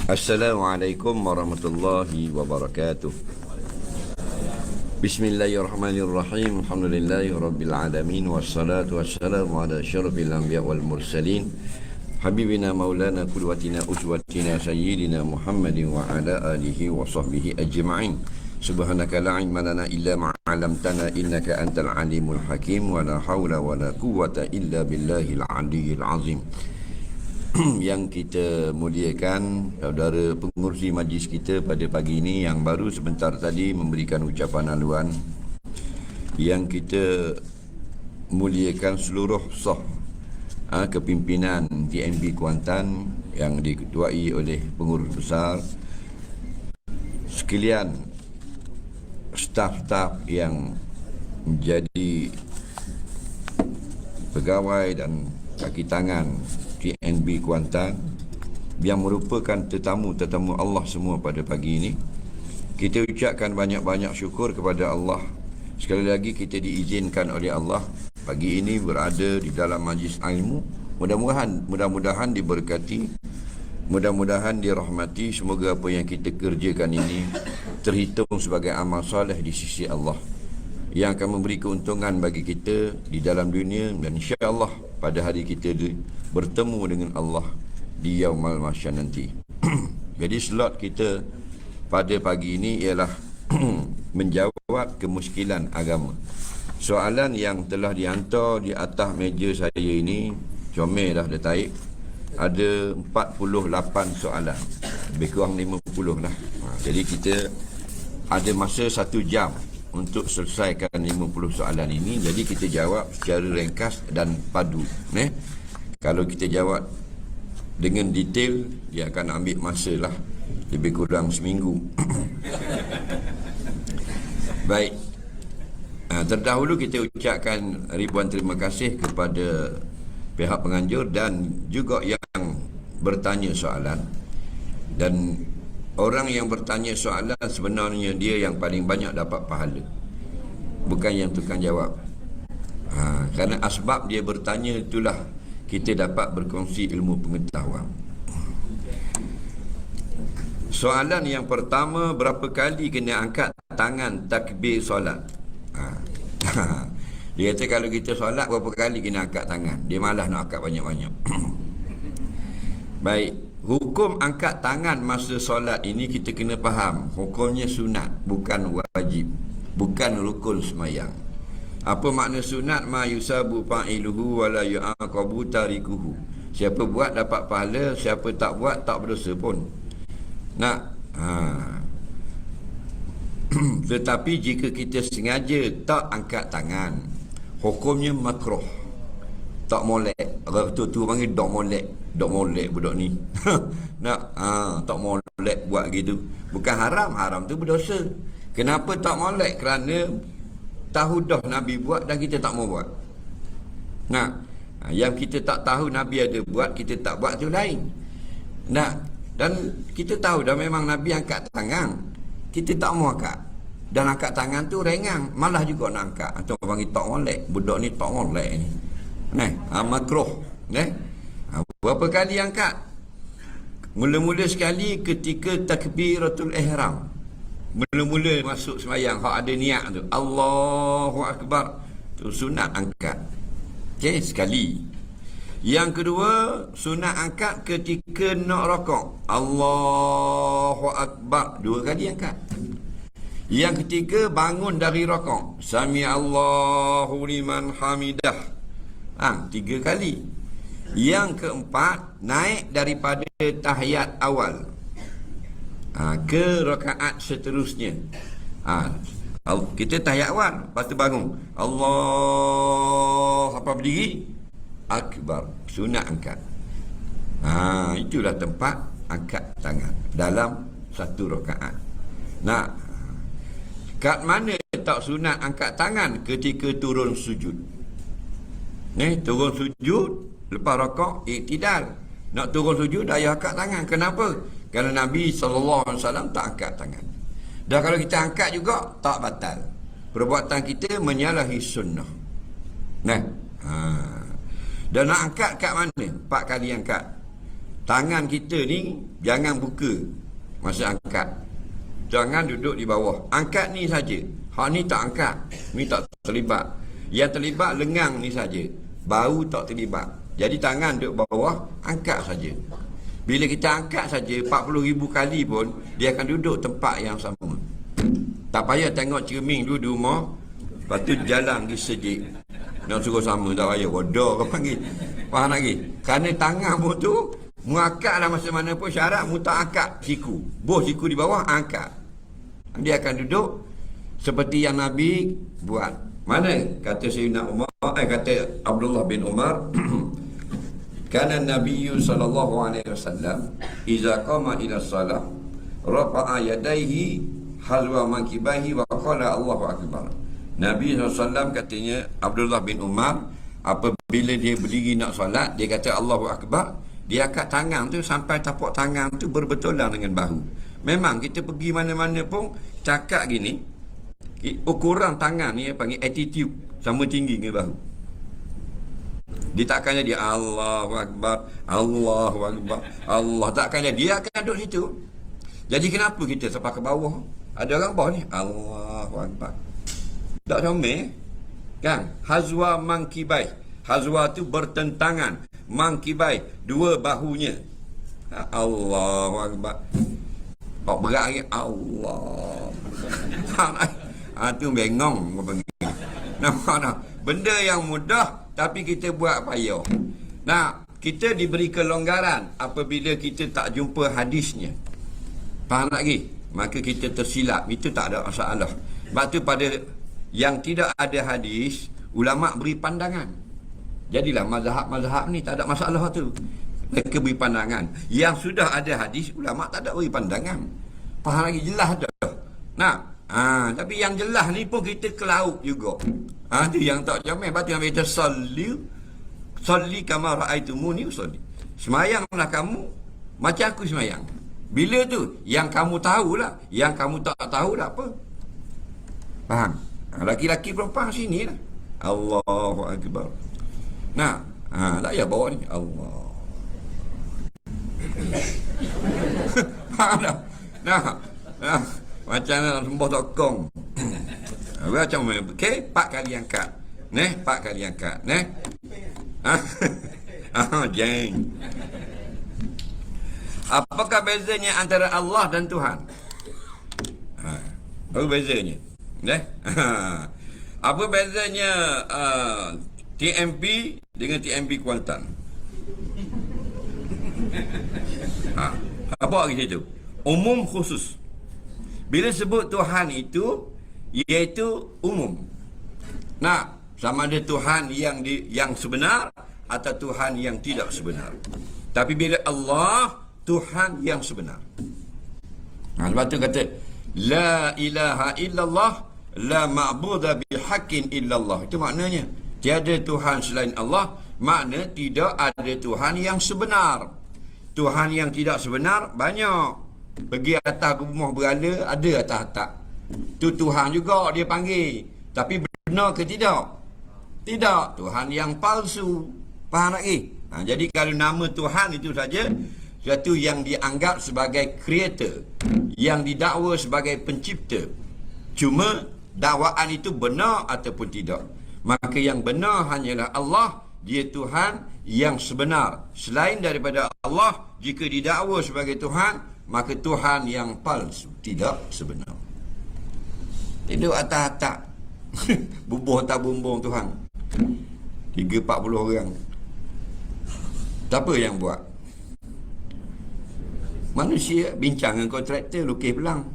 Assalamualaikum warahmatullahi wabarakatuh. Bismillahirrahmanirrahim. Alhamdulillahi rabbil alamin. Wassalatu wassalamu ala asyrafil anbiya wal mursalin habibina maulana qudwatina uswatina sayyidina Muhammadin wa ala alihi wa sahbihi ajma'in. Subhanaka la ilma lana illa ma 'allamtana innaka antal alimul hakim wa la haula wa la quwwata illa billahil aliyyil azim. Yang kita muliakan saudara pengurusi majlis kita pada pagi ini yang baru sebentar tadi memberikan ucapan haluan, yang kita muliakan seluruh sah kepimpinan TNB Kuantan yang diketuai oleh pengurus besar, sekalian staf-staf yang menjadi pegawai dan kaki tangan TNB Kuantan yang merupakan tetamu-tetamu Allah semua pada pagi ini. Kita ucapkan banyak-banyak syukur kepada Allah. Sekali lagi kita diizinkan oleh Allah pagi ini berada di dalam majlis ilmu. Mudah-mudahan diberkati, mudah-mudahan dirahmati. Semoga apa yang kita kerjakan ini terhitung sebagai amal soleh di sisi Allah, yang akan memberi keuntungan bagi kita di dalam dunia dan insya-Allah pada hari kita bertemu dengan Allah di Yaumul Mahsyar nanti. Jadi slot kita pada pagi ini ialah menjawab kemuskilan agama. Soalan yang telah dihantar di atas meja saya ini, comel dah dia tarik, ada 48 soalan, lebih kurang 50 lah. Jadi kita ada masa 1 jam untuk selesaikan 50 soalan ini. Jadi kita jawab secara ringkas dan padu. Kalau kita jawab dengan detail, dia akan ambil masa lah lebih kurang seminggu. Baik, terdahulu kita ucapkan ribuan terima kasih kepada pihak penganjur dan juga yang bertanya soalan. Dan orang yang bertanya soalan sebenarnya dia yang paling banyak dapat pahala, bukan yang tukang jawab. Kerana asbab dia bertanya itulah kita dapat berkongsi ilmu pengetahuan. Soalan yang pertama, berapa kali kena angkat tangan takbir solat? Dia kata kalau kita solat berapa kali kena angkat tangan? Dia malas nak angkat banyak-banyak. Baik, hukum angkat tangan masa solat ini kita kena faham. Hukumnya sunat, bukan wajib, bukan rukun semayang. Apa makna sunat? Ma yusabu fa'iluhu wa la yu'aqabu tarikuhu. Siapa buat dapat pahala, siapa tak buat tak berdosa pun. Tetapi jika kita sengaja tak angkat tangan, hukumnya makruh. Tak molek. Orang tu panggil dok molek budak ni. Tak molek buat gitu. Bukan haram tu berdosa. Kenapa tak molek? Kerana tahu dah Nabi buat dan kita tak mau buat. Yang kita tak tahu Nabi ada buat, kita tak buat tu lain. Dan kita tahu dah memang Nabi angkat tangan, kita tak mau angkat. Dan angkat tangan tu rengang, malah juga nak angkat. Atau panggil tak molek. Budak ni tak molek ni. Makruh. Berapa kali angkat? Mula-mula sekali ketika takbiratul ihram. Mula-mula masuk sembahyang, hak ada niat tu, Allahu Akbar, tu sunat angkat. Okey, sekali. Yang kedua, sunat angkat ketika nak rakaat, Allahu Akbar, 2 kali angkat. Yang ketiga, bangun dari rakaat, Sami Allahu liman hamidah, 3 kali. Yang keempat, naik daripada tahiyat awal ke rakaat seterusnya. Kita tahiyat awal, lepas tu bangun, Allah, apa berdiri, Akbar, sunat angkat. Itulah tempat angkat tangan dalam 1 rakaat. Kat mana tak sunat angkat tangan? Ketika turun sujud. Turun sujud, lepas rakaat, iktidal. Nak turun sujud, dah angkat tangan. Kenapa? Kerana Nabi SAW tak angkat tangan. Dan kalau kita angkat juga, tak batal. Perbuatan kita menyalahi sunnah. Dan nak angkat kat mana? 4 kali angkat. tangan kita ni jangan buka masa angkat. Jangan duduk di bawah. Angkat ni saja. Hak ni tak angkat. Ni tak terlibat. Yang terlibat lengang ni saja. Bahu tak terlibat. Jadi tangan duduk bawah, angkat saja. Bila kita angkat saja 40,000 kali pun dia akan duduk tempat yang sama. Tak payah tengok cermin dulu di rumah, lepas tu jalan pergi sejik. Nak suruh sama tak payah. Bodoh kau panggil. Faham lagi? Kerana tanganmu tu mu angkat lah masa mana pun, syarat mu tak angkat siku. Boh siku di bawah, angkat. Dia akan duduk seperti yang Nabi buat. Mana kata Sayyidina Umar, kata Abdullah bin Umar, kana Nabi sallallahu alaihi wasallam idza qama ila shalah rafa'a yadayhi hazwa mankibahi wa qala Allahu akbar. Nabi SAW katanya, Abdullah bin Umar apabila dia berdiri nak solat, dia kata Allahu akbar, dia angkat tangan tu sampai tapak tangan tu berbetulan dengan bahu. Memang kita pergi mana-mana pun cakap gini, ukuran tangan ni panggil attitude, sama tinggi dengan bahu. Dia takkan jadi Allahu akbar, Allahu akbar, Allah, takkan jadi. Dia akan duduk situ. Jadi kenapa kita sampai ke bawah? Ada orang bawah ni Allahu akbar. Tak comel kan? Hazwa mangkibai. Hazwa tu bertentangan. Mangkibai, dua bahunya. Allahu akbar. Kau berat lagi Allah. Tu bengong kau panggil. Nampak tak? Benda yang mudah tapi kita buat payah. Nah, kita diberi kelonggaran apabila kita tak jumpa hadisnya. Faham lagi? Maka kita tersilap. Itu tak ada masalah. Sebab tu pada yang tidak ada hadis, ulama beri pandangan. Jadilah mazhab-mazhab ni tak ada masalah tu. Mereka beri pandangan. Yang sudah ada hadis, ulama tak ada beri pandangan. Faham lagi? Jelas dah. Nah, tapi yang jelas ni pun kita ke laut juga. Tu yang tak comel. Lepas tu Nabi kata salli kama ra'aitumuni usalli. Semayanglah kamu macam aku semayang. Bila tu? Yang kamu tahulah. Yang kamu tak tahu tak apa. Faham? Laki-laki perempuan sini lah. Allahu akbar. Nah, tak payah bawa ni. Allah. Faham tak? Nah, macam sembah tokong. Macam mana? Okey, 4 kali angkat. 4 kali angkat. Jeng. Apakah bezanya antara Allah dan Tuhan? Apa bezanya? Apa bezanya TMP dengan TMP Kuantan? Apa lagi situ? Umum khusus. Bila sebut Tuhan itu, iaitu umum. Nah, sama ada Tuhan yang sebenar atau Tuhan yang tidak sebenar. Tapi bila Allah, Tuhan yang sebenar. Sebab tu kata la ilaha illallah, la ma'budu bihaqqin illallah. Itu maknanya tiada Tuhan selain Allah. Makna tidak ada Tuhan yang sebenar. Tuhan yang tidak sebenar banyak. Pergi atas rumah berhala, ada atas-atas. Tu Tuhan juga dia panggil. Tapi benar ke tidak? Tidak. Tuhan yang palsu. Faham lagi? Jadi kalau nama Tuhan itu saja, satu yang dianggap sebagai creator, yang didakwa sebagai pencipta. Cuma dakwaan itu benar ataupun tidak. Maka yang benar hanyalah Allah. Dia Tuhan yang sebenar. Selain daripada Allah, jika didakwa sebagai Tuhan, maka Tuhan yang palsu, tidak sebenar. Tidur atas-atas. Bubuh tak bumbung Tuhan. 30-40 orang. Siapa yang buat? Manusia bincang dengan kontraktor, lukis pelang.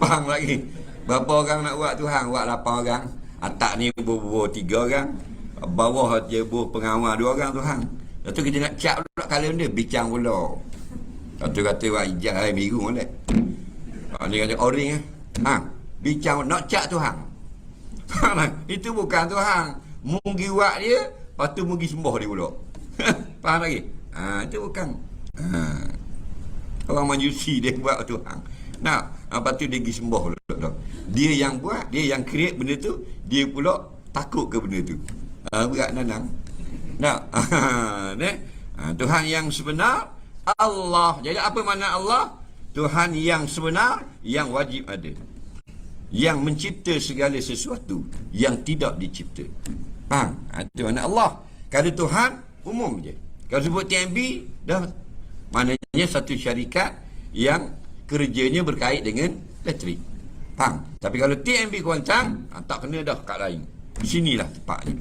Faham lagi? Berapa orang nak buat Tuhan? Buat 8 orang. Atak ni bubuh 3 orang. Bawah je bubuh pengawal 2 orang Tuhan. Lepas tu kita nak cap pula kalender, bincang pula. Lepas tu kata buat hijab hari biru boleh. Dia kata oring bincang nak cap Tuhan. Itu bukan Tuhan. Munggi buat dia, lepas tu munggi sembah dia pula. Faham lagi? Itu bukan. Orang majusi dia buat Tuhan. Lepas tu dia pergi sembah pula. Dia yang buat, dia yang create benda tu, dia pula takut ke benda tu. Berat nanang. Tuhan yang sebenar Allah. Jadi apa makna Allah? Tuhan yang sebenar, yang wajib ada, yang mencipta segala sesuatu yang tidak dicipta. Itu makna Allah. Kalau Tuhan umum je. Kalau sebut TNB dah maknanya satu syarikat yang kerjanya berkait dengan elektrik. Tapi kalau TNB Kuantan, tak kena dah kat lain. Sinilah tepatnya.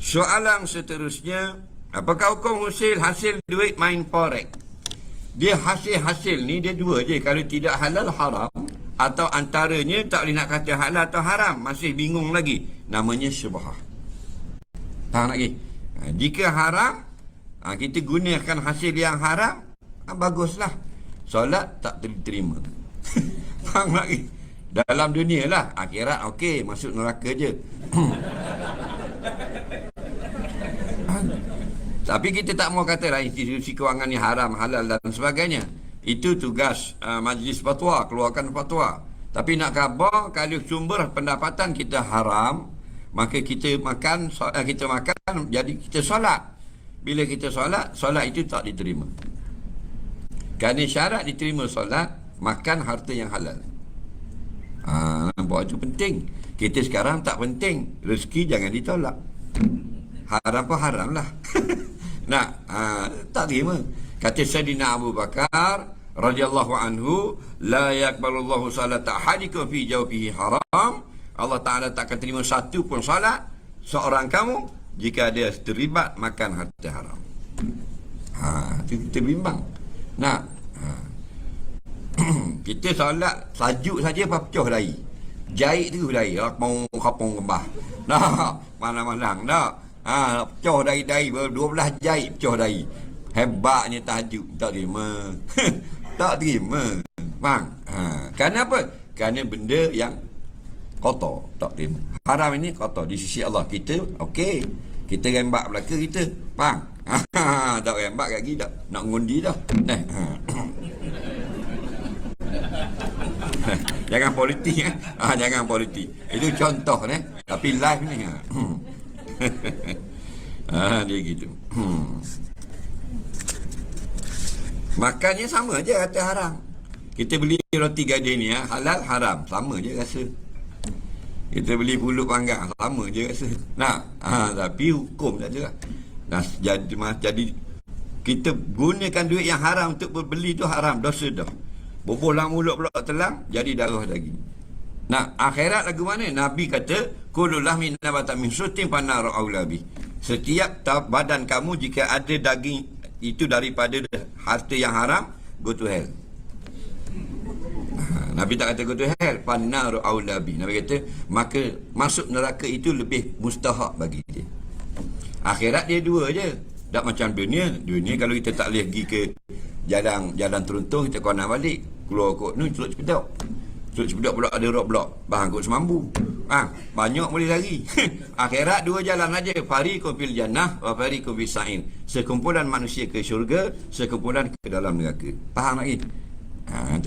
Soalan seterusnya, apakah hukum hasil duit main forex? Dia hasil ni dia dua je. Kalau tidak halal haram, atau antaranya tak boleh nak kata halal atau haram, masih bingung lagi, namanya syubhah. Faham lagi? Jika haram, kita gunakan hasil yang haram, baguslah, solat tak diterima. Faham lagi? Dalam dunia lah. Akhirat okey, masuk neraka je. Tapi kita tak mau katalah institusi kewangan ni haram, halal dan sebagainya. Itu tugas majlis fatwa, keluarkan fatwa. Tapi nak khabar, kalau sumber pendapatan kita haram, maka kita makan, jadi kita solat. Bila kita solat, solat itu tak diterima. Kerana syarat diterima solat, makan harta yang halal. Nampak itu penting. Kita sekarang tak penting. Rezeki jangan ditolak. Haram pun haram lah. Tak terima. Kata Sayyidina Abu Bakar radhiyallahu anhu, la yaqbalullahu salata ahadikum fi jawfihi haram. Allah Ta'ala tak akan terima satu pun salat seorang kamu jika dia terlibat makan harta haram. Kita bimbang. Kita solat sajuk saja pecah dahi. Jahit tu dahi, kapong kembah. Malang-malang pecah dahi 12 jahit pecah dahi. Hebatnya tahajud, tak terima. Tak terima. Bang. Kerana apa? Kerana benda yang kotor, tak terima. Haram ini kotor di sisi Allah. Kita okey. Kita rembak belaka kita. Bang. Tak rembak lagi dah. Nak ngundi dah. Jangan politik jangan politik. Itu contoh tapi live ni dia gitu. Makannya sama je kata haram. Kita beli roti gading ni halal haram, sama je rasa. Kita beli pulut panggang, sama je rasa. Tapi hukum tak ada. Jadi kita gunakan duit yang haram untuk berbeli tu haram, dosa dah. Bobolah mulut pula telang, jadi darah daging. Akhirat lagu mana? Nabi kata, kullu lahmin nabata min sutin fanar aulabi. Setiap badan kamu jika ada daging itu daripada harta yang haram, go to hell. Nabi tak kata go to hell, fanar aulabi. Nabi kata, maka masuk neraka itu lebih mustahak bagi dia. Akhirat dia dua je. Tak macam dunia. Dunia kalau kita tak boleh pergi ke jalan teruntung, kita kau nak balik, keluar kot ni Celuk Cipedok. Celuk Cipedok pula ada rock block, kot semambu. Banyak boleh lari. Akhirat dua jalan aja, fariqun fil jannah wa fariqun fis sa'in. Sekumpulan manusia ke syurga, sekumpulan ke dalam neraka. Faham lagi?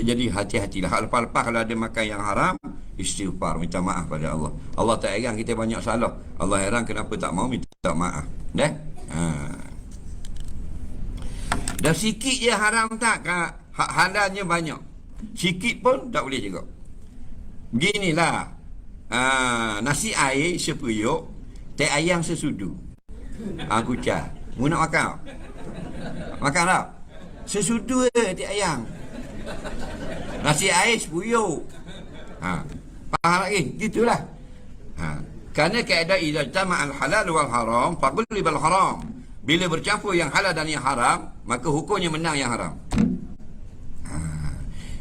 Jadi hati-hatilah. Lepas-lepas kalau ada makan yang haram, istighfar, minta maaf pada Allah. Allah tak heran kita banyak salah. Allah heran kenapa tak mau minta maaf. Dah sikit je haram tak, halalnya banyak. Sikit pun tak boleh juga. Beginilah, nasi air seperiuk, teh ayam sesudu. Kucah. Mu nak makan tak? Makan tak? Sesudu je teh ayam. Nasi air seperiuk. Faham lagi? Gitulah. Kerana kaedah idza jama'al halal wal haram faqulibal haram. Bila bercampur yang halal dan yang haram, maka hukumnya menang yang haram.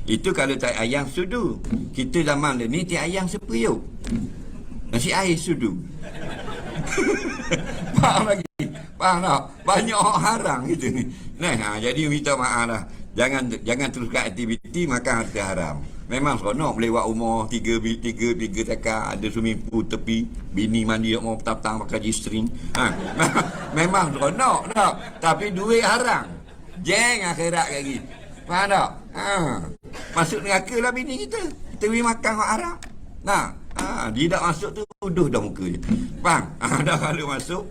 Itu kalau tak ayam sudu. Kita zaman ni tak ayam seperiuk. Nasi air sudu. Faham lagi? Faham tak? Banyak orang haram gitu ni. Jadi minta maaf lah. Jangan teruskan aktiviti makan harta haram. Memang seronok melewat rumah tiga takar, ada swimming pool tepi, bini mandi mau petang pakai G-string. Memang seronok tak? Tapi duit haram. Jeng akhirat lagi. Faham tak? Masuk neraka lah bini kita. Kita pergi makan orang haram. Dia tak masuk tu uduh dah muka je. Faham? Dah kalau masuk.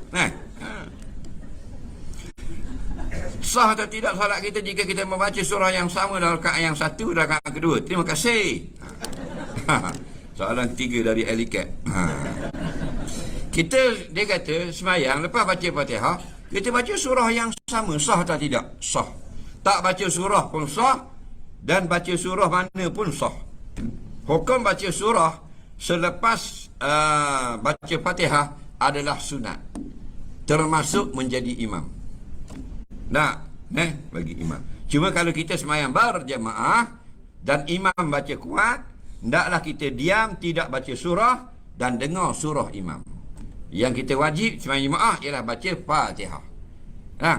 Sah atau tidak solat kita jika kita membaca surah yang sama dalam rakaat yang satu dan rakaat kedua? Terima kasih. Soalan ketiga dari Elicat. Dia kata semayang lepas baca Fatihah, kita baca surah yang sama, sah atau tidak? Sah. Tak baca surah pun sah, dan baca surah mana pun sah. Hukum baca surah selepas baca Fatihah adalah sunat, termasuk menjadi imam. Bagi imam. Cuma kalau kita semayang berjamaah dan imam baca kuat, hendaklah kita diam, tidak baca surah dan dengar surah imam. Yang kita wajib semayang jemaah ialah baca Fatihah.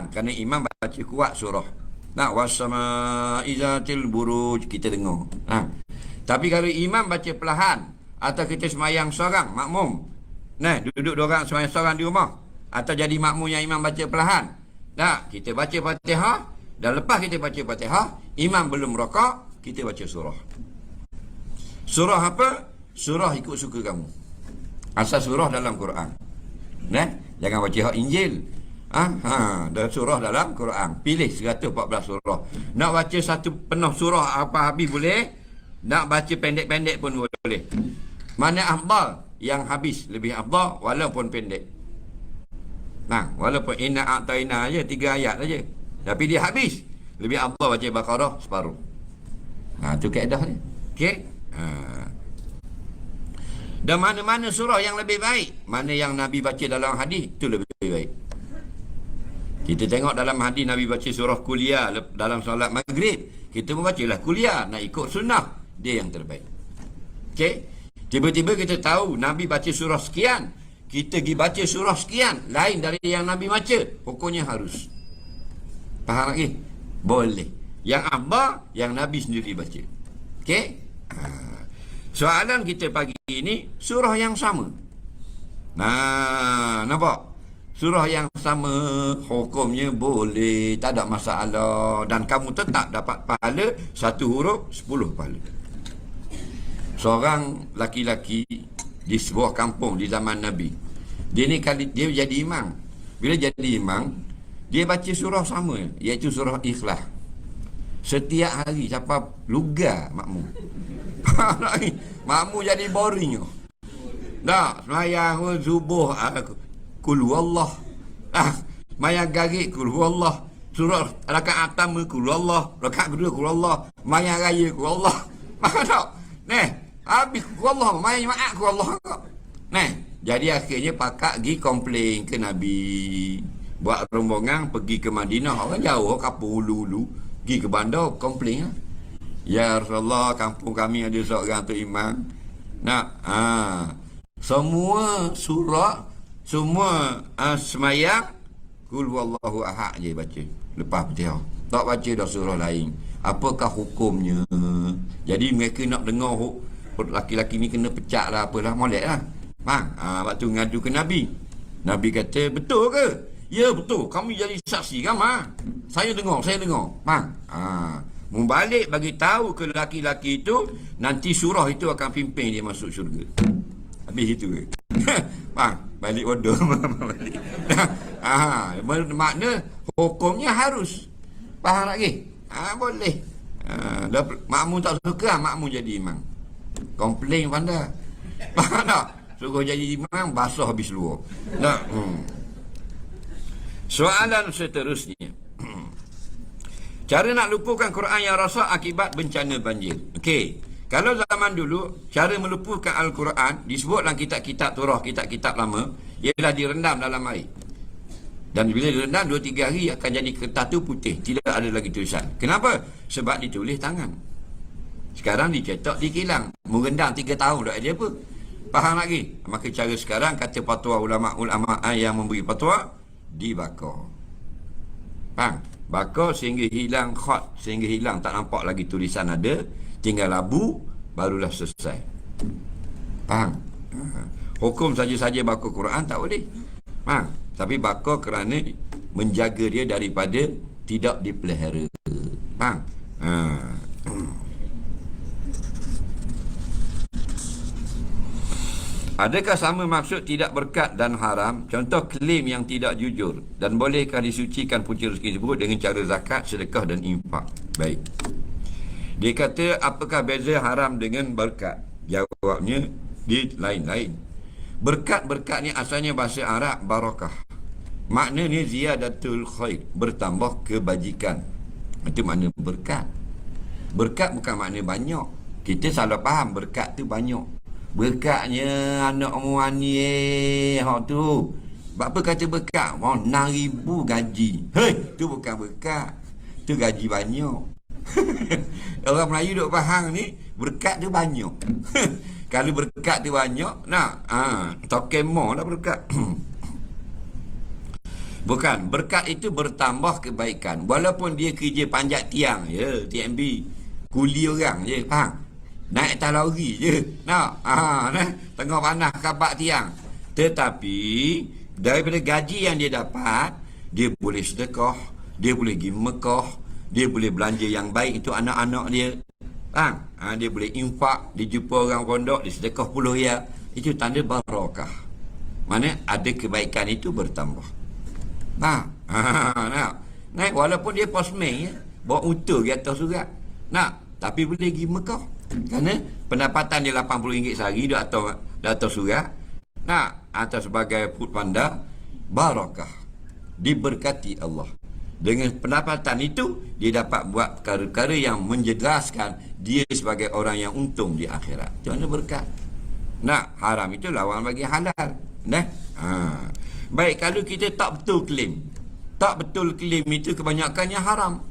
Kerana imam baca kuat surah. Was-sama'i zatil buruj, kita dengar. Tapi kalau imam baca perlahan, atau kita semayang seorang makmum, duduk dua orang semayang seorang di rumah, atau jadi makmum yang imam baca perlahan, kita baca Fatihah, dan lepas kita baca Fatihah, imam belum rakaat, kita baca surah. Surah apa? Surah ikut suka kamu. Asal surah dalam Quran. Jangan baca hak Injil. Dan surah dalam Quran. Pilih 114 surah. Nak baca satu penuh surah apa habis boleh. Nak baca pendek-pendek pun boleh. Mana afdal? Yang habis lebih afdal walaupun pendek. Walaupun inna a'taina aja 3 ayat saja. Tapi dia habis. Lebih afdal baca Baqarah separuh. Itu kaedah ni. Okey? Dan mana-mana surah yang lebih baik, mana yang Nabi baca dalam hadis, itu lebih baik. Kita tengok dalam hadis Nabi baca surah kuliah dalam solat maghrib, kita pun bacalah kuliah, nak ikut sunnah, dia yang terbaik. Okey? Tiba-tiba kita tahu Nabi baca surah sekian, kita pergi baca surah sekian lain dari yang Nabi baca, hukumnya harus. Faham lagi? Boleh. Yang abah, yang Nabi sendiri baca. Okey? Soalan kita pagi ini surah yang sama. Nampak? Surah yang sama, hukumnya boleh, tak ada masalah, dan kamu tetap dapat pahala 1 huruf 10 pahala. Seorang laki-laki di sebuah kampung di zaman Nabi, dia jadi imam. Bila jadi imam, dia baca surah sama, iaitu surah Ikhlas. Setiap hari siapa lugar makmum. Makmum jadi boring. Semayang subuh kul huwallah. Semayang garik kul huwallah. Surah rakaat pertama kul huwallah, rakaat kedua kul huwallah, semayang raya kul huwallah. Tak? Habis kul huwallah, semayang jemaah kul huwallah. Jadi akhirnya pakak pergi komplain ke Nabi. Buat rombongan pergi ke Madinah, orang jauh kapung ulu-ulu, pergi ke bandar komplain. Ya Rasulullah, kampung kami ada seorang tu imam. Semua surah, semua semayang kul huwallahu ahad je baca lepas Fatihah. Tak baca dah surah lain. Apakah hukumnya? Jadi mereka nak dengar laki-laki ni kena pecat lah apalah, molek lah. Waktu ngadu ke Nabi, Nabi kata, betul ke? Ya betul, kami jadi saksi kan? Saya dengar. Membalik bagi tahu ke laki-laki itu, nanti surah itu akan pimpin dia masuk syurga. Habis itu ke? Balik bodoh. Makna hukumnya harus. Faham lagi? Boleh. Makmum tak suka, makmum jadi imam. Komplain pandai. Faham tak? Suruh jadi imam, basuh habis luar. Soalan seterusnya. Cara nak lupuhkan Quran yang rosak akibat bencana banjir. Okey. Kalau zaman dulu, cara melupuhkan Al-Quran disebut dalam kitab-kitab Torah, kitab-kitab lama, ialah direndam dalam air. Dan bila direndam 2-3 hari akan jadi kertas tu putih, tidak ada lagi tulisan. Kenapa? Sebab ditulis tangan. Sekarang dicetak, dikilang. Merendam 3 tahun tak ada apa. Faham lagi? Maka cara sekarang kata fatwa ulama' yang memberi fatwa, dibakar. Faham? Bakar sehingga hilang khat, sehingga hilang tak nampak lagi tulisan ada, tinggal labu, barulah selesai. Faham? Hukum saja-saja bakar Quran tak boleh. Faham? Tapi bakar kerana menjaga dia daripada tidak dipelihara. Faham? Adakah sama maksud tidak berkat dan haram? Contoh klaim yang tidak jujur. Dan bolehkah disucikan punca rezeki tersebut dengan cara zakat, sedekah dan infak? Baik. Dia kata, apakah beza haram dengan berkat? Jawabnya, dia lain-lain. Berkat-berkat ni asalnya bahasa Arab barakah. Maknanya ziyadatul khair, bertambah kebajikan. Itu makna berkat. Berkat bukan makna banyak. Kita salah faham berkat tu banyak. Berkatnya anak orang ni hak tu. Sebab apa kata berkat? 6,000 gaji. Hei, tu bukan berkat. Tu gaji banyak. Orang Melayu duk faham ni berkat tu banyak. Kalau berkat tu banyak, nak tokemo lah berkat. Bukan, berkat itu bertambah kebaikan. Walaupun dia kerja panjat tiang je, TMB, kuli orang je, faham? Naik atas lori je, nak? Tengah panas kabak tiang. Tetapi daripada gaji yang dia dapat, dia boleh sedekah, dia boleh pergi Mekah, dia boleh belanja yang baik untuk anak-anak dia. Faham? Dia boleh infak, dia jumpa orang pondok, dia sedekah puluh ya. Itu tanda barakah. Mana ada kebaikan itu bertambah. Naik walaupun dia postman ya, bawa unta di atas surat. Tapi boleh pergi Mekah. Kerana pendapatan dia RM80 sehari di atas surat. Atau sebagai food panda, barakah. Diberkati Allah. Dengan pendapatan itu, dia dapat buat perkara-perkara yang menjelaskan dia sebagai orang yang untung di akhirat. Itu mana berkat. Haram itu lawan bagi halal. Baik, kalau kita tak betul klaim. Tak betul klaim itu kebanyakannya haram.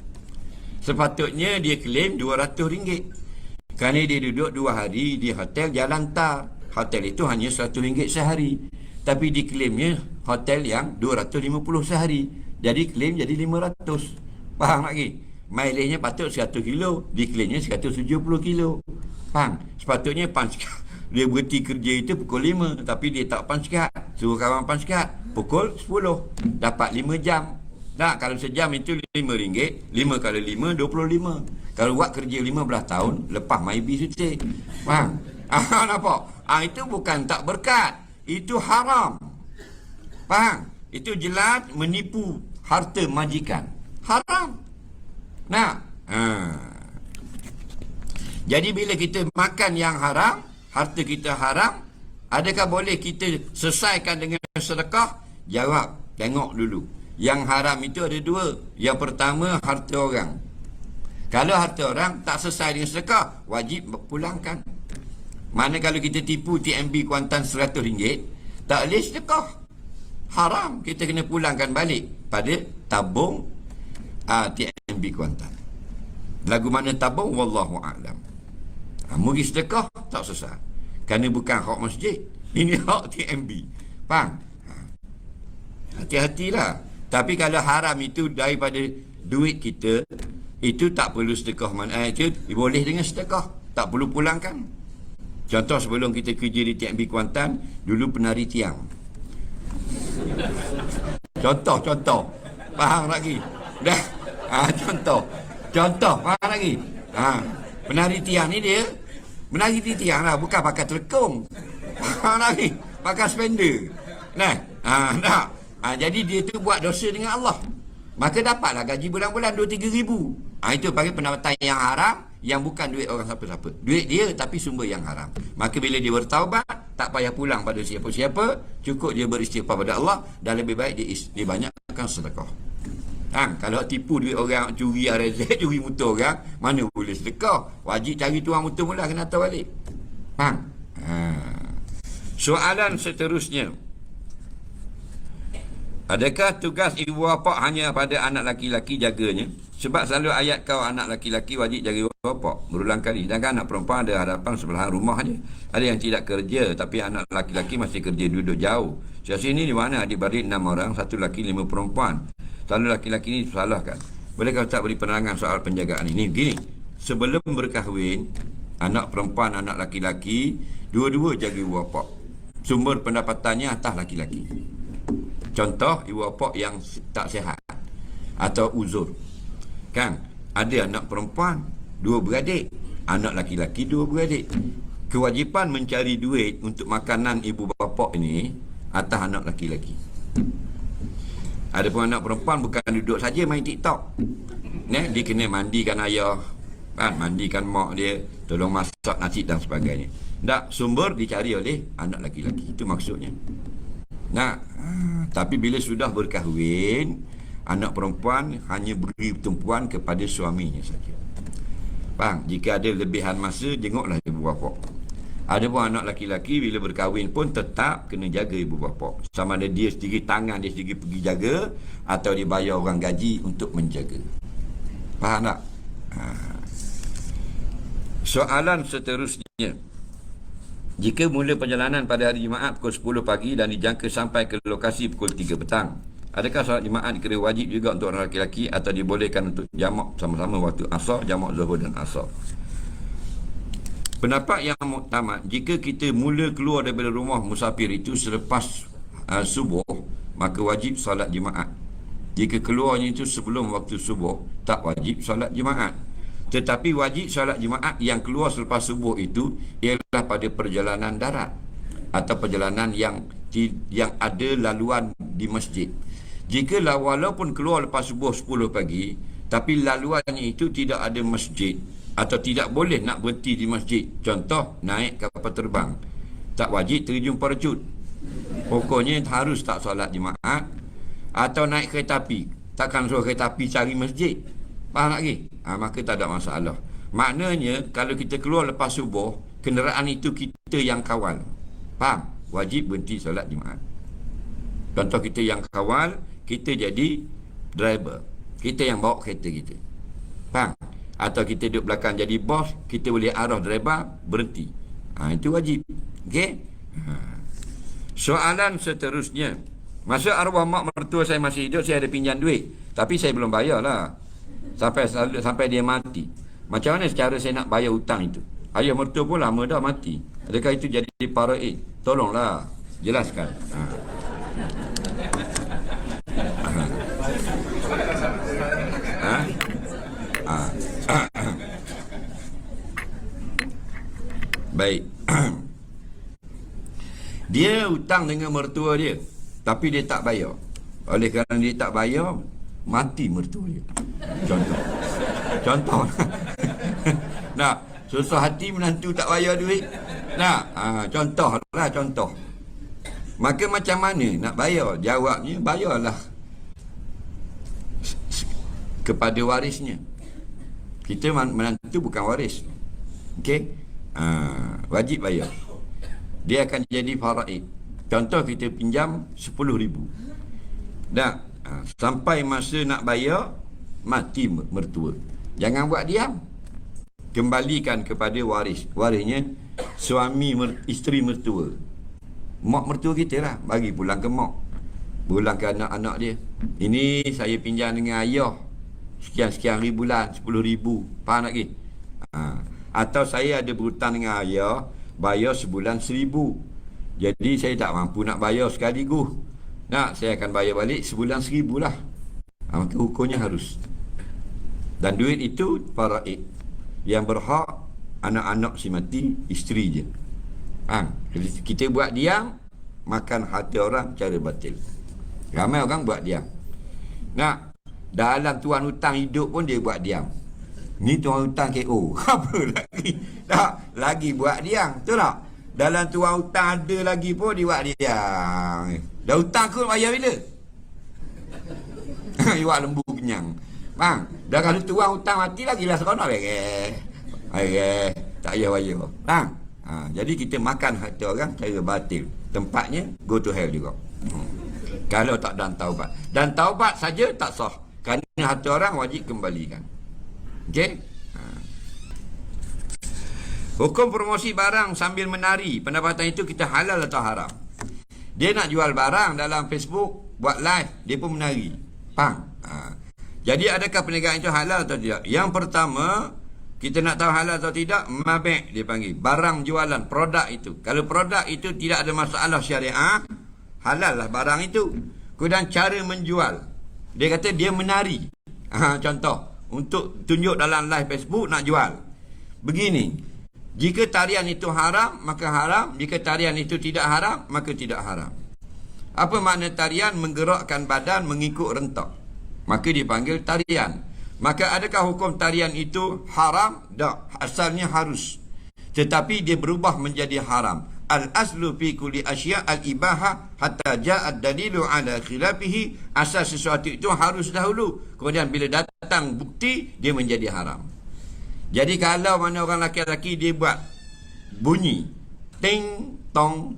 Sepatutnya dia klaim RM200. Kerana dia duduk 2 hari di hotel Jalan Tar. Hotel itu hanya RM100 sehari. Tapi diklaimnya hotel yang 250 sehari. Jadi klaim jadi 500. Faham lagi? Mileage-nya patut 100 kilo, diklaimnya 170 kilo. Faham? Sepatutnya punch card. Dia berhenti kerja itu pukul 5, tapi dia tak punch card. Suruh kawan punch card pukul 10. Dapat 5 jam. Kalau sejam itu RM5. 5 kali 5, 25. Kalau buat kerja 15 tahun, lepas maybe suci. Faham? Nampak? Itu bukan tak berkat. Itu haram. Faham? Itu jelas menipu harta majikan. Haram. Jadi bila kita makan yang haram, harta kita haram, adakah boleh kita selesaikan dengan sedekah? Jawab, tengok dulu. Yang haram itu ada 2. Yang pertama, harta orang. Kalau harta orang tak selesai dengan sedekah, wajib pulangkan. Mana kalau kita tipu TMB Kuantan RM100, tak boleh sedekah. Haram, kita kena pulangkan balik pada tabung TMB Kuantan. Lagu mana tabung, wallahu a'lam. Mugi sedekah tak selesai. Kerana bukan hak masjid, ini hak TMB. Faham? Hati-hatilah. Tapi kalau haram itu daripada duit kita, itu tak perlu sedekah. Itu boleh dengan sedekah, tak perlu pulangkan. Contoh sebelum kita kerja di TMB Kuantan, dulu penari tiang. Contoh. Faham lagi? Dah. Contoh. Faham lagi? Penari tiang ni dia menari di tiang lah, bukan pakai telekung. Faham lagi? Pakai spender. Jadi dia tu buat dosa dengan Allah. Maka dapatlah gaji bulan-bulan 2-3 ribu. Itu panggil pendapatan yang haram, yang bukan duit orang siapa-siapa. Duit dia tapi sumber yang haram. Maka bila dia bertaubat, tak payah pulang pada siapa-siapa, cukup dia beristighfar pada Allah, dan lebih baik dia banyakkan sedekah. Kalau tipu duit orang, curi RZ, curi motor orang, mana boleh sedekah? Wajib cari tuan motor mula, kena hantar balik. Soalan seterusnya, adakah tugas ibu bapa hanya pada anak laki-laki jaganya? Sebab selalu ayat kau anak laki-laki wajib jaga ibu bapa berulang kali. Sedangkan anak perempuan ada hadapan sebelahan rumah je. Ada yang tidak kerja, tapi anak laki-laki masih kerja duduk jauh. Situasi ini di mana adik-beradik 6 orang, 1 laki 5 perempuan. Selalu laki-laki ini disalahkan. Bolehkah Ustaz beri penerangan soal penjagaan ini? Begini, sebelum berkahwin, anak perempuan, anak laki-laki, dua-dua jaga ibu bapa. Sumber pendapatannya atas laki-laki. Contoh, ibu bapa yang tak sihat atau uzur. Kan? Ada anak perempuan, 2 beradik. Anak laki-laki 2 beradik. kewajipan mencari duit untuk makanan ibu bapa ini atas anak laki-laki. Ada pun anak perempuan bukan duduk saja main TikTok. Dia kena mandikan ayah, kan, mandikan mak dia, tolong masak nasi dan sebagainya. Tak, sumber dicari oleh anak laki-laki. Itu maksudnya. Nah, tapi bila sudah berkahwin, anak perempuan hanya beri tumpuan kepada suaminya saja. Faham? Jika ada lebihan masa, jenguklah ibu bapa. Ada pun anak laki-laki bila berkahwin pun tetap kena jaga ibu bapa. Sama ada dia sendiri, tangan dia sendiri pergi jaga, atau dia bayar orang gaji untuk menjaga. Faham tak? Soalan seterusnya. Jika mula perjalanan pada hari Jumaat pukul 10 pagi dan dijangka sampai ke lokasi pukul 3 petang, adakah solat Jumaat dikira wajib juga untuk orang lelaki atau dibolehkan untuk jamak sama-sama waktu asar, jamak zuhur dan asar? Pendapat yang muktamad, jika kita mula keluar daripada rumah musafir itu selepas subuh, maka wajib solat Jumaat. Jika keluarnya itu sebelum waktu subuh, tak wajib solat Jumaat. Tetapi wajib solat Jumaat yang keluar selepas subuh itu ialah pada perjalanan darat atau perjalanan yang ada laluan di masjid. Jika walaupun keluar lepas subuh 10 pagi, tapi laluannya itu tidak ada masjid atau tidak boleh nak berhenti di masjid, contoh naik kapal terbang, tak wajib terjun parachut, pokoknya harus tak solat Jumaat. Atau naik kereta api, takkan suruh kereta api cari masjid. Faham lagi? Maka tak ada masalah. Maknanya kalau kita keluar lepas subuh, kenderaan itu kita yang kawal. Faham? Wajib berhenti solat Jumaat. Contoh kita yang kawal, kita jadi driver, kita yang bawa kereta kita. Faham? Atau kita duduk belakang jadi bos, kita boleh arah driver berhenti. Itu wajib. Okey? Soalan seterusnya. Masa arwah mak mertua saya masih hidup, saya ada pinjam duit, tapi saya belum bayar lah sampai dia mati. Macam mana cara saya nak bayar hutang itu? Ayah mertua pun lama dah mati. Adakah itu jadi faraid? Tolonglah jelaskan. Baik. Dia hutang dengan mertua dia, tapi dia tak bayar. Oleh kerana dia tak bayar, mati mertua dia. Contoh. Nah, susah hati menantu tak bayar duit. Nah, contoh. Maka macam mana nak bayar? Jawabnya, bayarlah kepada warisnya. Kita menantu bukan waris. Okey? Wajib bayar. Dia akan jadi faraid. Contoh kita pinjam 10,000. Dah, sampai masa nak bayar, mati mertua. Jangan buat diam. Kembalikan kepada waris. Warisnya suami isteri mertua. Mak mertua kita lah, bagi pulang ke mak. Pulang ke anak-anak dia. Ini saya pinjam dengan ayah sekian-sekian ribulan, 10,000. Faham lagi? Atau saya ada berhutang dengan ayah, bayar sebulan 1,000. Jadi saya tak mampu nak bayar sekaligus. Saya akan bayar balik sebulan 1,000 lah. Maka hukumnya harus. Dan duit itu faraid. Yang berhak anak-anak si mati, isteri je. Jadi kita buat diam, makan harta orang cara batil. Ramai orang buat diam. Dalam tuan hutang hidup pun dia buat diam. Ni tuan hutang KO. Apa lagi? Tak, lagi buat diam. Betul tak? Dalam tuan hutang ada lagi pun dia buat diam. Dah hutang aku bayar bila? Iwak lembu kenyang. Bang, dah kalau tuan hutang mati lagi lah seronok. Tak payah bayar. Bang, jadi kita makan harta orang cara batil. Tempatnya go to hell juga. Kalau tak dan taubat. Dan taubat saja tak sah. Kerana harta orang wajib kembalikan. Okey? Hukum promosi barang sambil menari, pendapatan itu kita halal atau haram? Dia nak jual barang dalam Facebook, buat live, dia pun menari. Faham? Jadi adakah perniagaan itu halal atau tidak? Yang pertama, kita nak tahu halal atau tidak, mabek dia panggil. Barang jualan, produk itu. Kalau produk itu tidak ada masalah syariah, halal lah barang itu. Kemudian cara menjual. Dia kata dia menari. Contoh, untuk tunjuk dalam live Facebook nak jual. Begini, Jika tarian itu haram, maka haram. Jika tarian itu tidak haram, maka tidak haram. Apa makna tarian? Menggerakkan badan mengikut rentak, maka dipanggil tarian. Maka adakah hukum tarian itu haram? Tak, asalnya harus. Tetapi dia berubah menjadi haram. Al-aslu fi kulli asya' al-ibaha hatta ja'a ad-dalilu ala khilafihi. Asal sesuatu itu harus dahulu, kemudian bila datang bukti, dia menjadi haram. Jadi kalau mana orang laki-laki dia buat bunyi ting tong,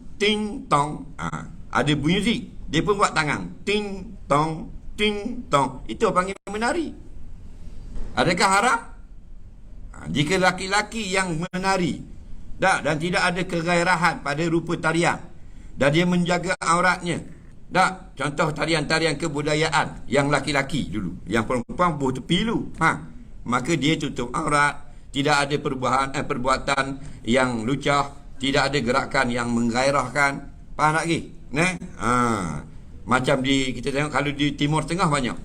ada bunyi zik, dia pun buat tangan ting tong, itu panggil menari. Adakah haram? Jika laki-laki yang menari dan tidak ada kegairahan pada rupa tarian, dan dia menjaga auratnya, contoh tarian-tarian kebudayaan yang laki-laki dulu, yang perempuan buh tepi dulu, maka dia tutup aurat, tidak ada perbuatan yang lucah, tidak ada gerakan yang menggairahkan. Faham tak lagi? Macam kita tengok kalau di Timur Tengah banyak.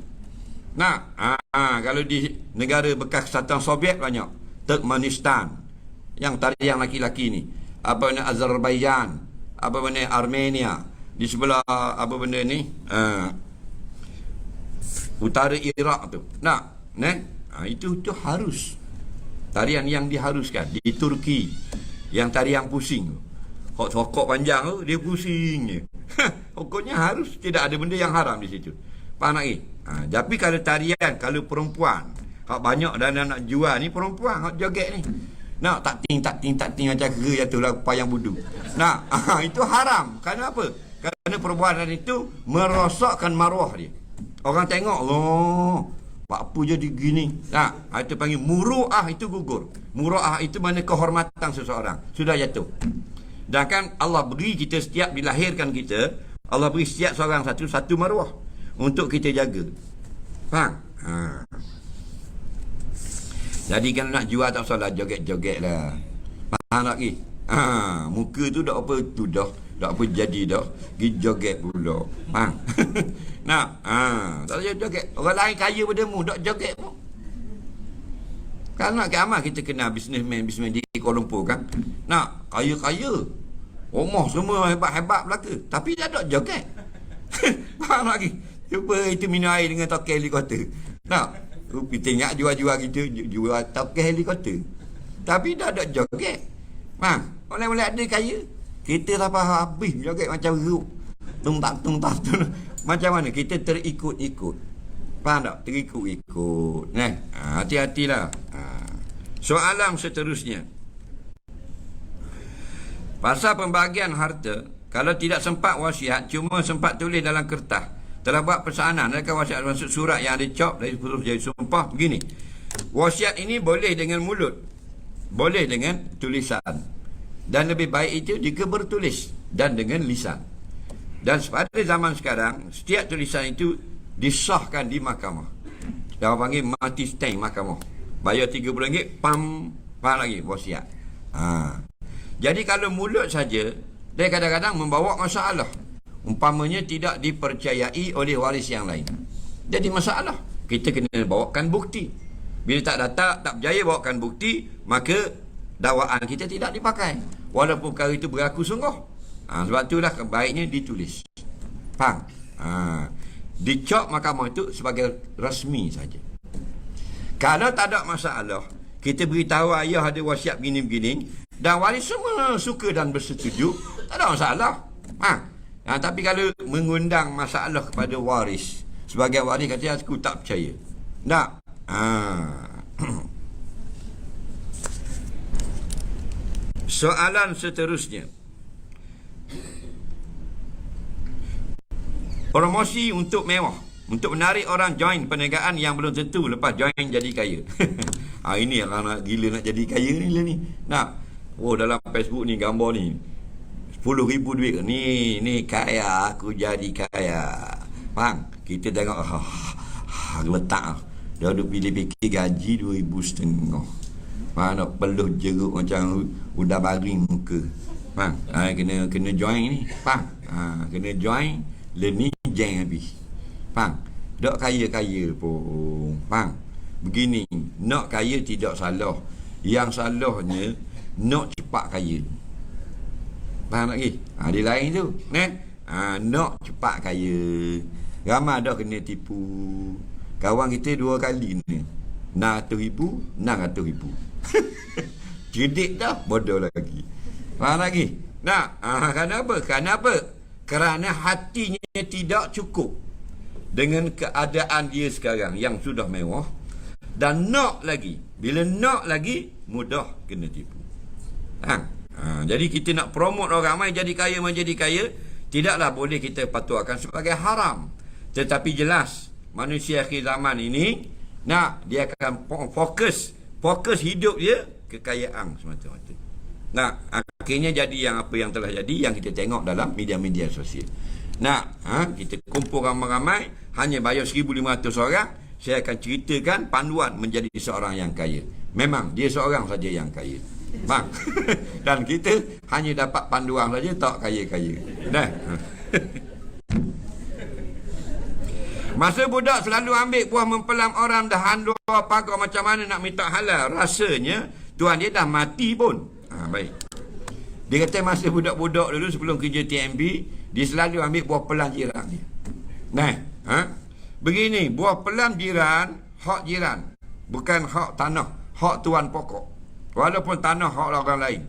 Kalau di negara bekas Kesatuan Soviet banyak. Turkmenistan, yang tarian laki-laki ni. Apa benda Azerbaijan, apa benda Armenia, di sebelah apa benda ni, utara Iraq tu. Itu harus. Tarian yang diharuskan. Di Turki, yang tarian pusing, hokok panjang tu, dia pusing je. Hokoknya harus, tidak ada benda yang haram di situ. Faham tak? Tapi kalau tarian, kalau perempuan, hak banyak dan nak jual ni perempuan, hak joget ni. Tak ting macam kera jatuhlah payang budu. Itu haram. Kenapa? Kerana perbuatan itu merosakkan maruah dia. Orang tengok, Allah, apa jadi gini? Itu panggil muru'ah, itu gugur. Muru'ah itu mana kehormatan seseorang. Sudah jatuh. Dan kan Allah beri kita setiap dilahirkan kita, Allah beri setiap seorang satu maruah untuk kita jaga. Faham? Jadi kalau nak jual tak salah, joget-joget lah. Faham tak lagi? Muka tu dah apa tu dah. Tak apa jadi dah. Pergi joget pula. Faham? Tak payah joget. Orang lain kaya pada mu, tak joget pun. Kalau nak kiamat, kita kenal bisnesmen di Kuala Lumpur kan. Kaya-kaya. Rumah semua hebat-hebat belaka. Tapi dia tak joget. Faham lagi? Cuba itu minum air dengan tokel helikopter. Kita ingat jual-jual gitu, jual tokel helikopter. Tapi dah tak joget. Oleh-oleh ada kaya. Kita tak faham habis joget macam ruk. Tung-tak. Macam mana? Kita terikut-ikut. Faham tak? Terikut-ikut. Hati-hatilah. Soalan seterusnya. Pasal pembahagian harta, kalau tidak sempat wasiat, cuma sempat tulis dalam kertas, telah buat pesanan, adakah wasiat maksud surat yang ada cop dari huruf jadi sumpah? Begini, wasiat ini boleh dengan mulut, boleh dengan tulisan, dan lebih baik itu jika bertulis dan dengan lisan. Dan pada zaman sekarang, setiap tulisan itu disahkan di mahkamah. Dia panggil mati stand mahkamah. Bayar RM30, pam lagi wasiat. Jadi kalau mulut saja, dia kadang-kadang membawa masalah. Umpamanya tidak dipercayai oleh waris yang lain. Jadi masalah. Kita kena bawakan bukti. Bila tak berjaya bawakan bukti, maka dakwaan kita tidak dipakai. Walaupun perkara itu berlaku sungguh. Sebab itulah baiknya ditulis. Faham? Dicop mahkamah itu sebagai rasmi saja. Kalau tak ada masalah, kita beritahu ayah ada wasiat begini-begini, dan waris semua suka dan bersetuju, tak ada masalah. Tapi kalau mengundang masalah kepada waris, sebagai waris kata aku tak percaya. Tak. Soalan seterusnya. Promosi untuk mewah, untuk menarik orang join perniagaan yang belum tentu lepas join jadi kaya. Ini yang nak gila nak jadi kaya ni. Dalam Facebook ni gambar ni 10,000 duit. Ni kaya, aku jadi kaya. Faham? Kita tengok letak dia duduk pilih-pilih gaji 2,500. Faham tak? Peluh jeruk macam udah baring muka. Faham? Kena join ni. Faham? Kena join. Ni jeng habis. Faham? Tak kaya-kaya pun. Faham? Begini, nak kaya tidak salah. Yang salahnya nak cepat kaya. Faham lagi? Dia lain tu. Nak cepat kaya. Ramai dah kena tipu. Kawan kita 2 kali ni. 600,000, 600,000. Cerdik dah, bodoh lagi. Faham lagi? Kenapa? Kerana hatinya tidak cukup dengan keadaan dia sekarang yang sudah mewah. Dan nak lagi. Bila nak lagi, mudah kena tipu. Jadi kita nak promote orang mai jadi kaya, tidaklah boleh kita patuakan sebagai haram. Tetapi jelas manusia akhir zaman ini dia akan fokus hidup dia kekayaan semata-mata. Akhirnya jadi apa yang telah jadi yang kita tengok dalam media-media sosial. Kita kumpul ramai-ramai, hanya bayar 1,500 orang, saya akan ceritakan panduan menjadi seorang yang kaya. Memang dia seorang saja yang kaya. Dan kita hanya dapat panduan saja, tak kaya-kaya. Masa budak selalu ambil buah mempelam orang, dah handua pagar macam mana nak minta halal. Rasanya tuan dia dah mati pun. Baik. Dia kata masa budak-budak dulu sebelum kerja TMB, dia selalu ambil buah pelam jiran dia. Begini, buah pelam jiran, hak jiran, bukan hak tanah, hak tuan pokok. Walaupun tanah hak orang lain.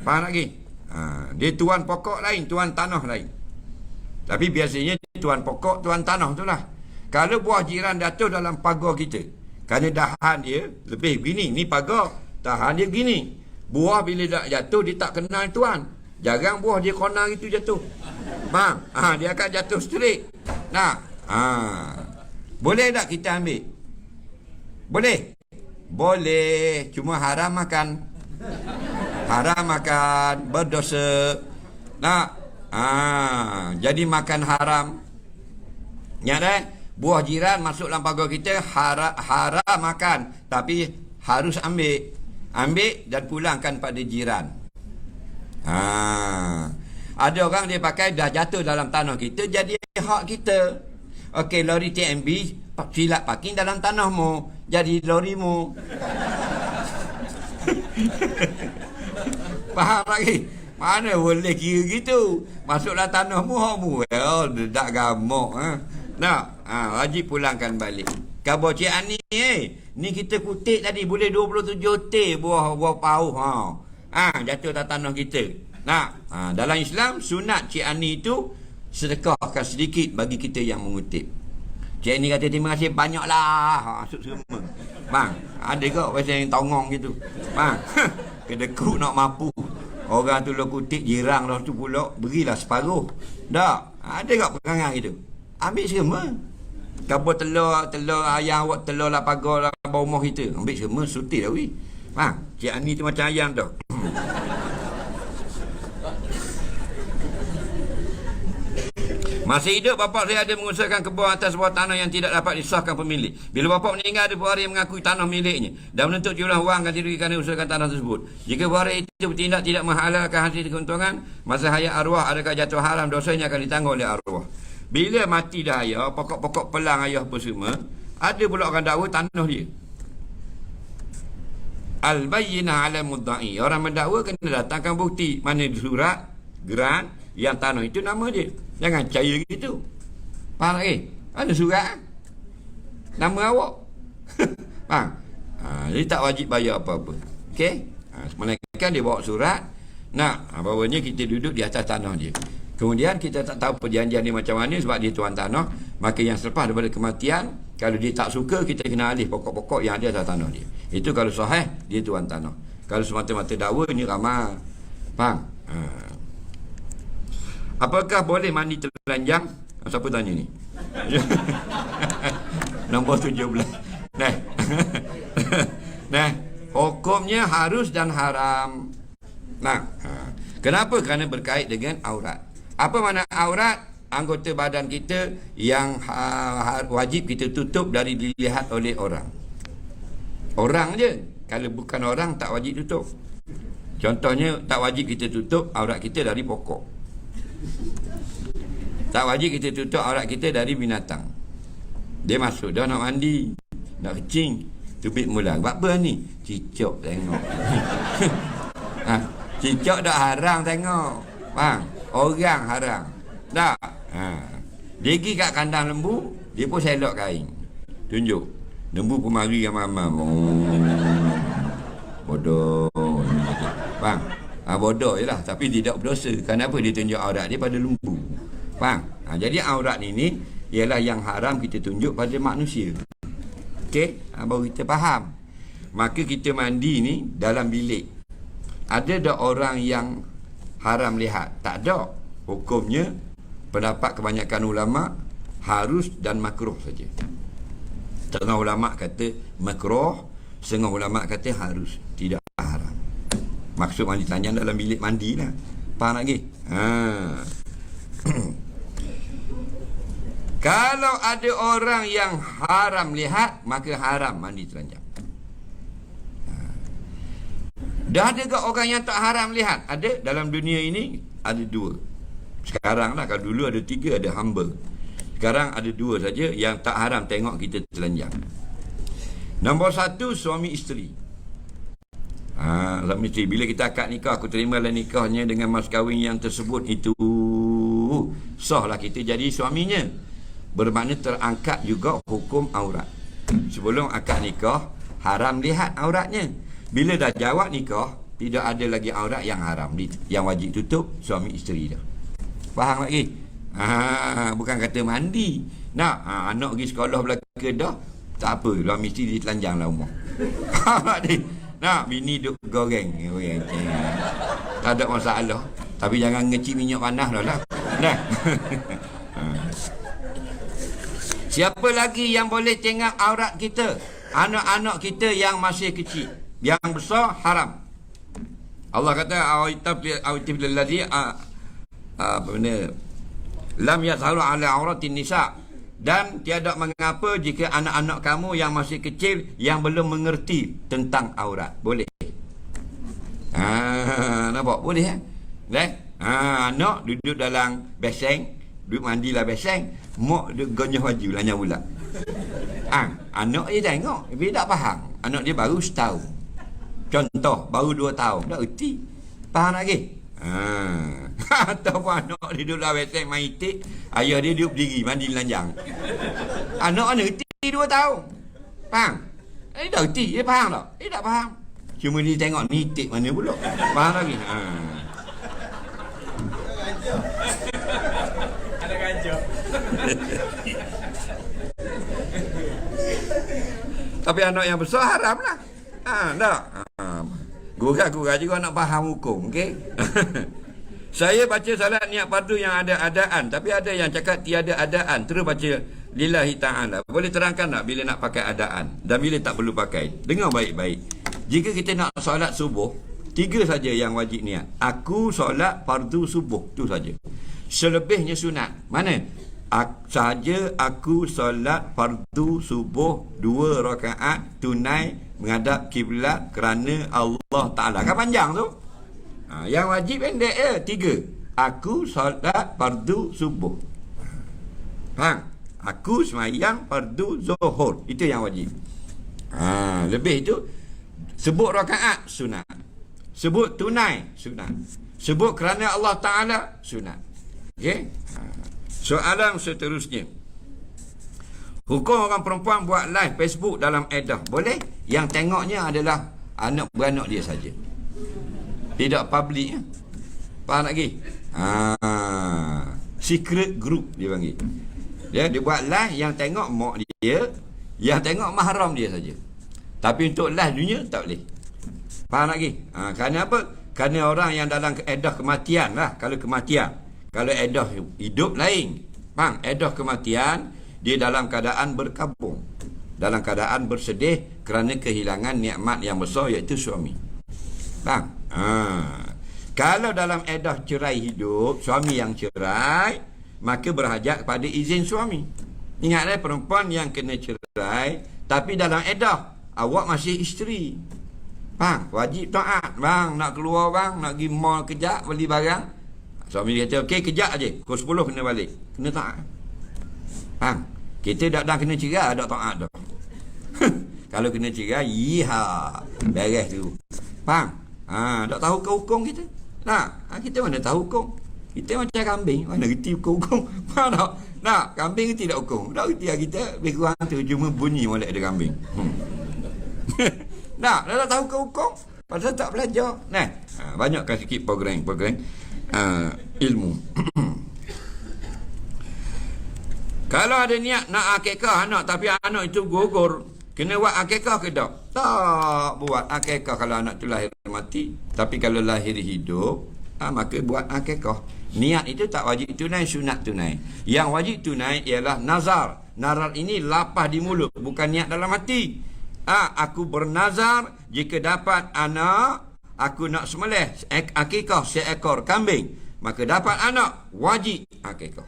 Faham lagi? Dia tuan pokok lain, tuan tanah lain. Tapi biasanya tuan pokok, tuan tanah itulah. Kalau buah jiran jatuh dalam pagar kita, kerana dahan dia lebih begini, ni pagar, dahan dia begini. Buah bila dah jatuh, dia tak kenal tuan. Jarang buah dia corner itu jatuh. Faham? Dia akan jatuh straight. Boleh tak kita ambil? Boleh? Boleh. Cuma haram makan. Haram makan. Berdosa. Jadi makan haram. Ingat buah jiran masuk dalam pagar kita, haram makan. Tapi harus ambil dan pulangkan pada jiran. Ada orang dia pakai dah jatuh dalam tanah kita, jadi hak kita. Okey, lori TMB silap parking dalam tanahmu, jadi lorimu. Faham lagi? Mana boleh kira gitu? Masuklah tanahmu, hakmu. Tak gamuk. Wajib pulangkan balik. Khabar Cik Ani, ni kita kutip tadi boleh 27 teh buah pauh. Jatuh atas tanah kita. Dalam Islam, sunat Cik Ani itu sedekahkan sedikit bagi kita yang mengutip. Cik Ani kata terima kasih banyaklah. Masuk semua. Ada ke pasal yang tongong gitu? Kedekut nak mampu. Orang tu lo kutip jirang lah tu pula, berilah separuh. Tak? Ada ke perangai gitu? Ambil semua. Kabur telur ayam awak, telur lah pagar lah bawah rumah kita. Ambil semua, suti dah weh. Cik Ani tu macam ayam dah. Masa hidup bapa saya ada mengusahakan kebun atas sebuah tanah yang tidak dapat disahkan pemilik. Bila bapa meninggal, ada pewaris yang mengakui tanah miliknya dan menuntut jumlah wang ganti rugi kerana usahakan tanah tersebut. Jika pewaris itu bertindak tidak menghalalkan hasil keuntungan, masa hayat arwah adakah jatuh haram, dosanya akan ditanggung oleh arwah. Bila mati dah ayah, pokok-pokok pelang ayah apa semua, ada pula orang dakwa tanah dia. Al-bayyinah ala mudda'i. Orang mendakwa kena datangkan bukti. Mana surat, geran, yang tanah itu nama dia. Jangan percaya gitu. Faham lagi? Ada surat nama awak. Faham? Jadi tak wajib bayar apa-apa. Okey? Melainkan dia bawa surat, bawanya kita duduk di atas tanah dia. Kemudian kita tak tahu perjanjian dia macam mana sebab dia tuan tanah. Maka yang selepas daripada kematian, kalau dia tak suka, kita kena alih pokok-pokok yang ada atas tanah dia. Itu kalau sahih, dia tuan tanah. Kalau semata-mata dakwa, ini ramal. Faham? Apakah boleh mandi telanjang? Siapa tanya ni? Nombor 17. Hukumnya harus dan haram. Kenapa? Kerana berkait dengan aurat. Apa makna aurat? Anggota badan kita yang wajib kita tutup dari dilihat oleh orang. Orang je. Kalau bukan orang, tak wajib tutup. Contohnya, tak wajib kita tutup aurat kita dari pokok. Tak wajib kita tutup aurat kita dari binatang. Dia masuk dah nak mandi, nak kencing, tubik mula. Buat apa ni? Cicok tengok. Ha, cicak dak haram tengok. Faham? Orang haram. Tak? Ha. Dia pergi kat kandang lembu, dia pun selok kain. Tunjuk. Lembu pun mari dengan mama. Bodoh. Faham? Bodoh je lah. Tapi tidak berdosa. Kenapa dia tunjuk aurat dia pada lembu? Faham? Jadi aurat ni ialah yang haram kita tunjuk pada manusia. Okey? Baru kita faham. Maka kita mandi ni dalam bilik. Ada tak orang yang haram lihat? Tak ada. Hukumnya, pendapat kebanyakan ulama, harus dan makruh saja. Setengah ulama kata makruh, setengah ulama kata harus, tidak haram. Maksud mandi telanjang dalam bilik mandi lah. Faham lagi? Kalau ada orang yang haram lihat, maka haram mandi telanjang. Dah ada ke orang yang tak haram lihat? Ada. Dalam dunia ini ada dua. Sekarang lah, kalau dulu ada tiga, ada hamba. Sekarang ada dua saja yang tak haram tengok kita telanjang. Nombor satu, suami isteri. Suami isteri. Bila kita akad nikah, aku terimalah nikahnya dengan mas kahwin yang tersebut, itu sahlah kita jadi suaminya. Bermakna terangkat juga hukum aurat. Sebelum akad nikah, haram lihat auratnya. Bila dah jawab nikah, tidak ada lagi aurat yang haram. Yang wajib tutup suami isteri dah. Faham lagi? Bukan kata mandi. Anak pergi sekolah belaka dah, tak apa, suami isteri ditelanjang lah rumah. Faham tak? Bini duk goreng. Tak ada masalah. Tapi jangan ngecik minyak panas lah. Siapa lagi yang boleh tengok aurat kita? Anak-anak kita yang masih kecil. Yang besar haram. Allah kata awitif lillazi apa benda lam yazharu ala auratin nisa, dan tiada mengapa jika anak-anak kamu yang masih kecil yang belum mengerti tentang aurat. Boleh. Nampak? Boleh anak duduk dalam beseng, duduk mandilah beseng, mak duduk gonyah baju lah pula. Anak dia tengok, dia tak faham. Anak dia baru setahun. Contoh, baru 2 tahun. Tak erti. Faham lagi? Ataupun anak dia duduk dalam beseng main itik, ayah dia duduk berdiri mandi telanjang. Anak mana erti 2 tahun. Faham? Dia tak erti. Dia faham tak? Dia tak faham. Cuma dia tengok ni itik mana pula. Faham lagi? Ada gajah. Tapi anak yang besar haram lah. Tak. Gurau-gurau juga nak faham hukum, okey? Saya baca salat niat fardu yang ada adaan, tapi ada yang cakap tiada adaan, terus baca lillahi ta'ala. Boleh terangkan tak bila nak pakai adaan dan bila tak perlu pakai? Dengar baik-baik. Jika kita nak solat subuh, 3 saja yang wajib niat. Aku solat fardu subuh, tu saja. Selebihnya sunat. Mana? Sahaja aku solat fardu subuh 2 rakaat tunai menghadap kiblat kerana Allah Ta'ala. Kan panjang tu? Yang wajib pendek 3. Aku solat fardu subuh. Faham? Aku semayang fardu zuhur. Itu yang wajib. Lebih itu, sebut rakaat sunat, sebut tunai sunat, sebut kerana Allah Ta'ala sunat. Okey? Soalan seterusnya, hukum orang perempuan buat live Facebook dalam edah boleh? Yang tengoknya adalah anak beranak dia saja, tidak public. Faham lagi? Secret group dia panggil. Dia buat live, yang tengok mak dia, yang tengok mahram dia saja. Tapi untuk live dunia tak boleh. Faham lagi? Kerana apa? Kerana orang yang dalam edah kematian lah. Kalau kematian, kalau edah hidup lain. Faham? Edah kematian, dia dalam keadaan berkabung, dalam keadaan bersedih kerana kehilangan nikmat yang besar, iaitu suami. Faham? Kalau dalam edah cerai hidup, suami yang cerai, maka berhajat kepada izin suami. Ingatlah, perempuan yang kena cerai tapi dalam edah, awak masih isteri. Bang, wajib taat. Bang, nak keluar bang, nak pergi mall kejap beli barang. Suami dia kata, okey kejap aje, pukul 10 kena balik. Kena taat. Bang, kita dah kena cerai, dah taat dah. Kalau kena cerai, beres tu. Bang, Tak tahu ke hukum kita? Kita mana tahu hukum? Kita macam kambing, mana reti hukum? Faham tak? Kambing reti tak hukum? Tak reti lah kita, lebih kurang tu cuma bunyi molek ada kambing. Dah tak tahu ke hukum? Pasal tak belajar. Banyakkan sikit program ilmu. Kalau ada niat nak akikah anak tapi anak itu gugur, kena buat akikah ke tak? Tak buat akikah kalau anak tu lahir mati. Tapi kalau lahir hidup, maka buat akikah. Niat itu tak wajib tunai, sunat tunai. Yang wajib tunai ialah nazar. Nazar ini lapah di mulut, bukan niat dalam hati. Aku bernazar jika dapat anak, aku nak sembelih akikah seekor kambing, maka dapat anak, wajib akikah.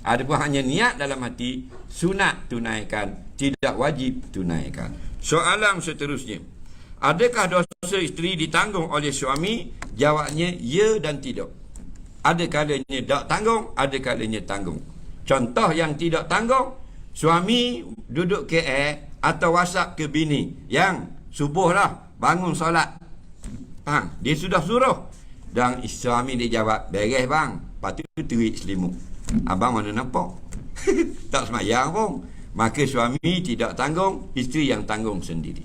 Adapun hanya niat dalam hati, sunat tunaikan, tidak wajib tunaikan. Soalan seterusnya, adakah dosa isteri ditanggung oleh suami? Jawabnya ya dan tidak. Ada kalanya tak tanggung, ada kalanya tanggung. Contoh yang tidak tanggung, suami duduk KL atau WhatsApp ke bini, yang subuh lah, bangun solat. Dia sudah suruh, dan suami dia jawab, beres bang, lepas tu terik selimut. Abang mana nampak? Tak semayang pun. Maka suami tidak tanggung, isteri yang tanggung sendiri.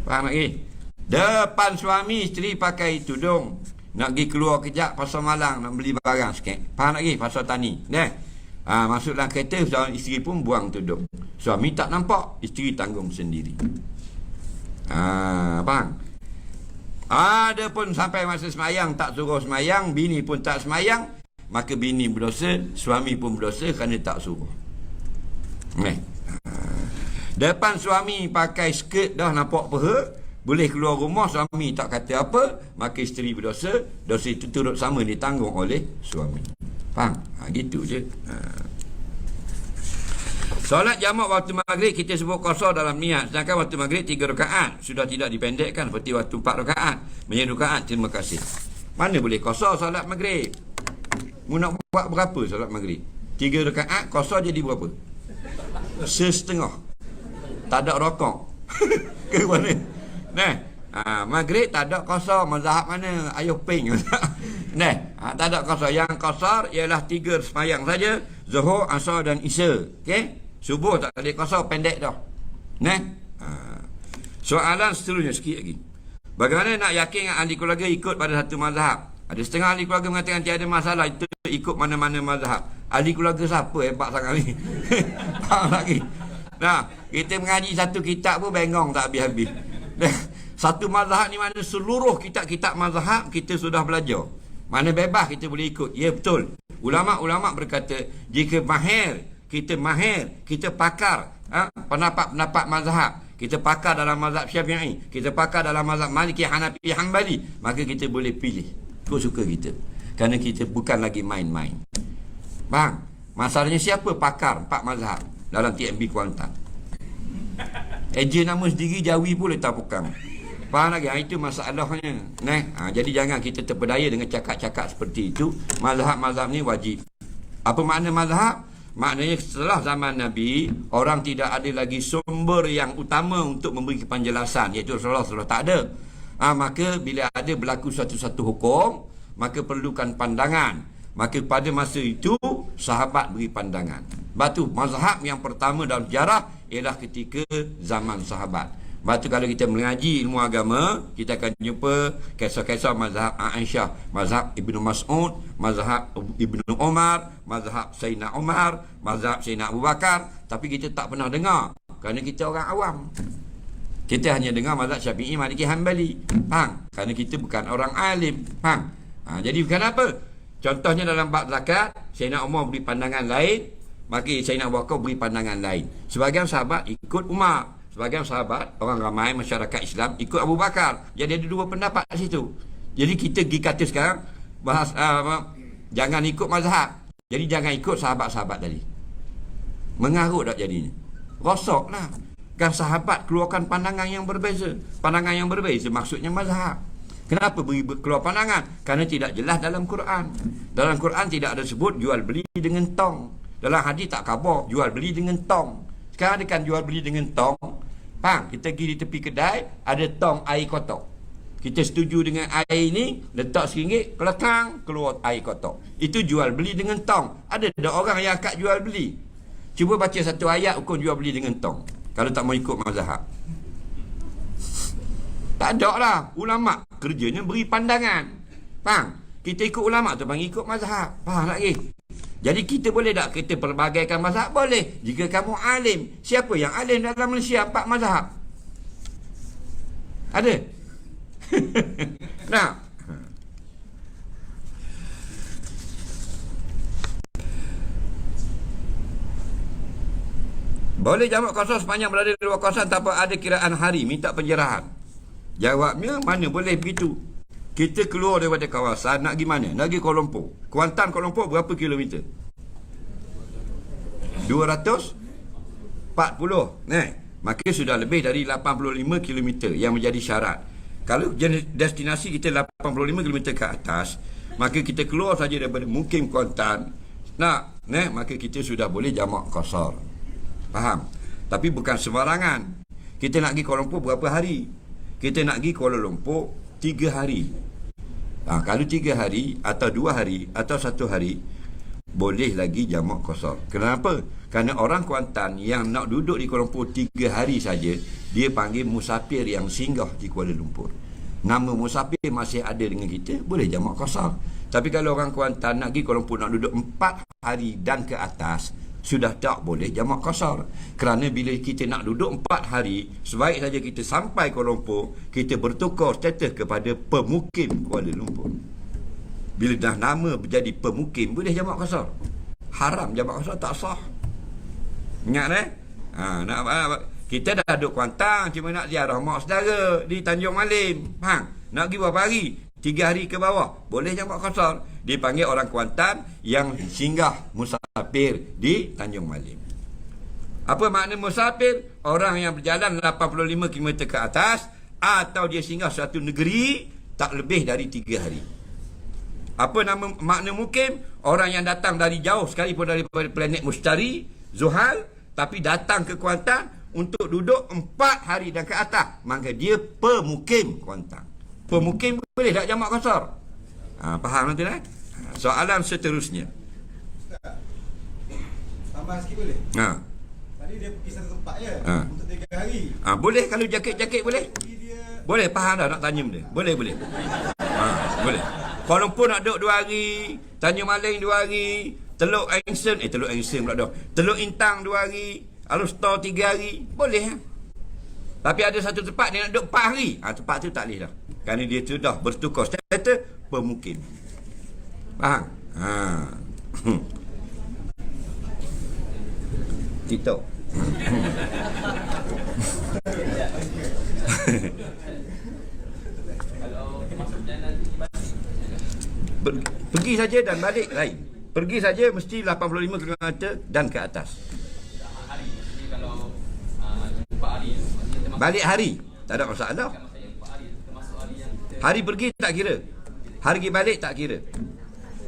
Faham lagi? Depan suami, isteri pakai tudung, nak pergi keluar kejap pasal malang, nak beli barang sikit. Faham lagi? Pasal tani. Masuk dalam kereta, isteri pun buang tudung. Suami tak nampak, isteri tanggung sendiri. Faham? Ada pun sampai masa semayang tak suruh semayang, bini pun tak semayang, maka bini berdosa, suami pun berdosa kerana tak suruh. Depan suami pakai skirt dah nampak peha, boleh keluar rumah, suami tak kata apa, maka isteri berdosa, dosa itu turut sama ditanggung oleh suami. Faham? Gitu je. Solat jamak waktu maghrib kita sebut qasar dalam niat, sedangkan waktu maghrib 3 rakaat sudah tidak dipendekkan seperti waktu 4 rakaat. Menjadi rakaat, terima kasih. Mana boleh qasar solat maghrib? Mu nak buat berapa solat maghrib? 3 rakaat, qasar jadi berapa? Setengah. Tak ada rokok. Ke mana? Maghrib tak ada qasar. Mazhab mana? Ayuh ping. Tak ada qasar. Yang qasar ialah 3 semayang saja, Zuhur, Asar dan Isya. Okey? Subuh tak ada qasar, pendek dah. Soalan seterusnya sikit lagi. Bagaimana nak yakin ahli keluarga ikut pada satu mazhab? Ada setengah ahli keluarga mengatakan tiada masalah, itu ikut mana-mana mazhab. Ahli keluarga siapa hebat sangat ni? Faham lagi? Kita mengaji satu kitab pun bengong tak habis-habis. Satu mazhab ni mana seluruh kitab-kitab mazhab kita sudah belajar. Mana bebas kita boleh ikut. Ya betul. Ulama-ulama berkata, jika kita pakar pendapat-pendapat mazhab, kita pakar dalam mazhab Syafi'i, kita pakar dalam mazhab Maliki, Hanafi, Hanbali, maka kita boleh pilih suka kita. Kerana kita bukan lagi main-main. Bang, masalahnya siapa pakar 4 mazhab dalam TNB Kuantan? Ejen nama sendiri Jawi pun letak pukang. Faham lagi? Itu masalahnya. Jadi jangan kita terpedaya dengan cakap-cakap seperti itu. Mazhab-mazhab ni wajib. Apa makna mazhab? Maknanya setelah zaman Nabi, orang tidak ada lagi sumber yang utama untuk memberi penjelasan, iaitu Rasulullah sudah tak ada. Maka bila ada berlaku satu-satu hukum, maka perlukan pandangan. Maka pada masa itu sahabat beri pandangan. Batu mazhab yang pertama dalam sejarah ialah ketika zaman sahabat. Batu kalau kita mengaji ilmu agama, kita akan jumpa kisah-kisah mazhab Aisyah, mazhab Ibnu Mas'ud, mazhab Ibnu Umar, mazhab Sayyidina Umar, mazhab Sayyidina Abu Bakar, tapi kita tak pernah dengar kerana kita orang awam. Kita hanya dengar mazhab Syafi'i, Maliki, Hanbali. Kerana kita bukan orang alim. Jadi bukan apa? Contohnya dalam bab zakat, Sayyidina Umar beri pandangan lain, maka Sayyidina Abu Bakar beri pandangan lain. Sebagian sahabat ikut Umar, sebagian sahabat, orang ramai masyarakat Islam ikut Abu Bakar. Jadi ada 2 pendapat di situ. Jadi kita pergi kata sekarang jangan ikut mazhab. Jadi jangan ikut sahabat-sahabat tadi. Mengarut tak jadinya? Rosaklah. Kan sahabat keluarkan pandangan yang berbeza. Pandangan yang berbeza maksudnya mazhab. Kenapa keluar pandangan? Kerana tidak jelas dalam Quran. Dalam Quran tidak ada sebut jual beli dengan tong. Dalam hadis tak khabar jual beli dengan tong. Sekarang ada kan jual beli dengan tong. Kita pergi di tepi kedai, ada tong air kotor. Kita setuju dengan air ni, letak RM1, kelakang, keluar air kotor. Itu jual beli dengan tong. Ada orang yang akad jual beli. Cuba baca satu ayat hukum jual beli dengan tong. Kalau tak mau ikut mazhab. Tak ada lah. Ulama kerjanya beri pandangan. Faham? Kita ikut ulama tu panggil ikut mazhab. Faham lagi? Jadi kita boleh tak kita perbagaikan mazhab? Boleh. Jika kamu alim. Siapa yang alim dalam Malaysia? 4 mazhab. Ada? Nah. Boleh jamak kosong sepanjang berada di luar kawasan tanpa ada kiraan hari. Minta penjelasan. Jawabnya, mana boleh begitu. Kita keluar daripada kawasan, nak pergi mana? Nak pergi Kuala Lumpur. Kuantan Kuala Lumpur berapa kilometer? 240. Maka sudah lebih dari 85 kilometer yang menjadi syarat. Kalau destinasi kita 85 kilometer ke atas, maka kita keluar saja daripada Mukim Kuantan. Maka kita sudah boleh jamak qasar. Faham? Tapi bukan sembarangan. Kita nak pergi Kuala Lumpur berapa hari? Kita nak pergi Kuala Lumpur 3 hari. Kalau 3 hari atau 2 hari atau 1 hari, boleh lagi jamak qasar. Kenapa? Kerana orang Kuantan yang nak duduk di Kuala Lumpur 3 hari saja, dia panggil musafir yang singgah di Kuala Lumpur. Nama musafir masih ada dengan kita, boleh jamak qasar. Tapi kalau orang Kuantan nak pergi Kuala Lumpur, nak duduk 4 hari dan ke atas, sudah tak boleh jamak qasar. Kerana bila kita nak duduk 4 hari, sebaik saja kita sampai Kuala Lumpur, kita bertukar status kepada pemukim Kuala Lumpur. Bila dah nama menjadi pemukim, boleh jamak qasar. Haram jamak qasar, tak sah. Ingat kita dah duduk Kuantan, cuma nak ziarah mak saudara di Tanjung Malim. Faham? Nak pergi berapa hari? 3 hari ke bawah, boleh jamak qasar. Dipanggil orang Kuantan yang singgah musafir di Tanjung Malim. Apa makna musafir? Orang yang berjalan 85 km ke atas, atau dia singgah suatu negeri tak lebih dari 3 hari. Apa nama makna mukim? Orang yang datang dari jauh sekalipun daripada planet Mustari, Zuhal, tapi datang ke Kuantan untuk duduk 4 hari dan ke atas, maka dia pemukim Kuantan. Pemukim boleh tak jamak qasar? Faham nanti lah? Soalan seterusnya. Ustaz, tambah sikit boleh? Tadi dia pergi satu tempat je untuk 3 hari. Boleh kalau jaket-jaket boleh? Boleh, faham dah nak tanya benda. Boleh. Boleh. Kuala Lumpur nak duduk 2 hari, Tanjung Maling 2 hari, Teluk Engsen pula dah. Teluk Intang 2 hari, Alustar 3 hari, boleh. Tapi ada satu tempat dia nak duduk 4 hari. Tempat tu tak boleh dah. Kerana dia sudah bertukar status pemukim. Faham? TikTok. Pergi saja dan balik lain. Pergi saja mesti 85 km dan ke atas. Balik hari tak ada masalah. Hari pergi tak kira, hari balik tak kira.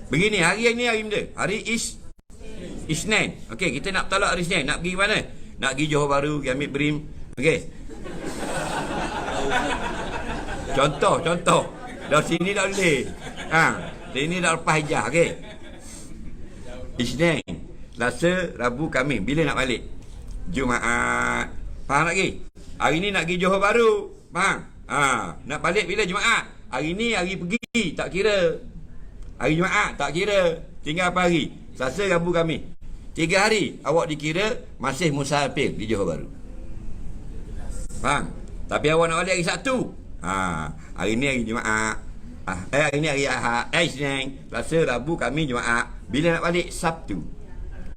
Begini, hari ini hari mana? Hari Isnin. Okey, kita nak tolak hari Isnin. Nak pergi mana? Nak pergi Johor Bahru, pergi ambil BRIM. Okey. Contoh. Dari sini tak boleh. Sini dah lepas hijah. Okey. Isnin, Selasa, Rabu, Khamis. Bila nak balik? Jumaat. Faham lagi? Hari ni nak pergi Johor Bahru. Faham? Nak balik bila Jumaat? Hari ni hari pergi, tak kira. Hari Jumaat, tak kira. Tinggal apa hari? Selasa, Rabu, Khamis. 3 hari, awak dikira masih musafir di Johor Bahru. Faham? Tapi awak nak balik hari Sabtu. Hari ni hari Jumaat. Hari ni hari Ahad. Isnin, Selasa, Rabu, Khamis, Jumaat. Bila nak balik? Sabtu.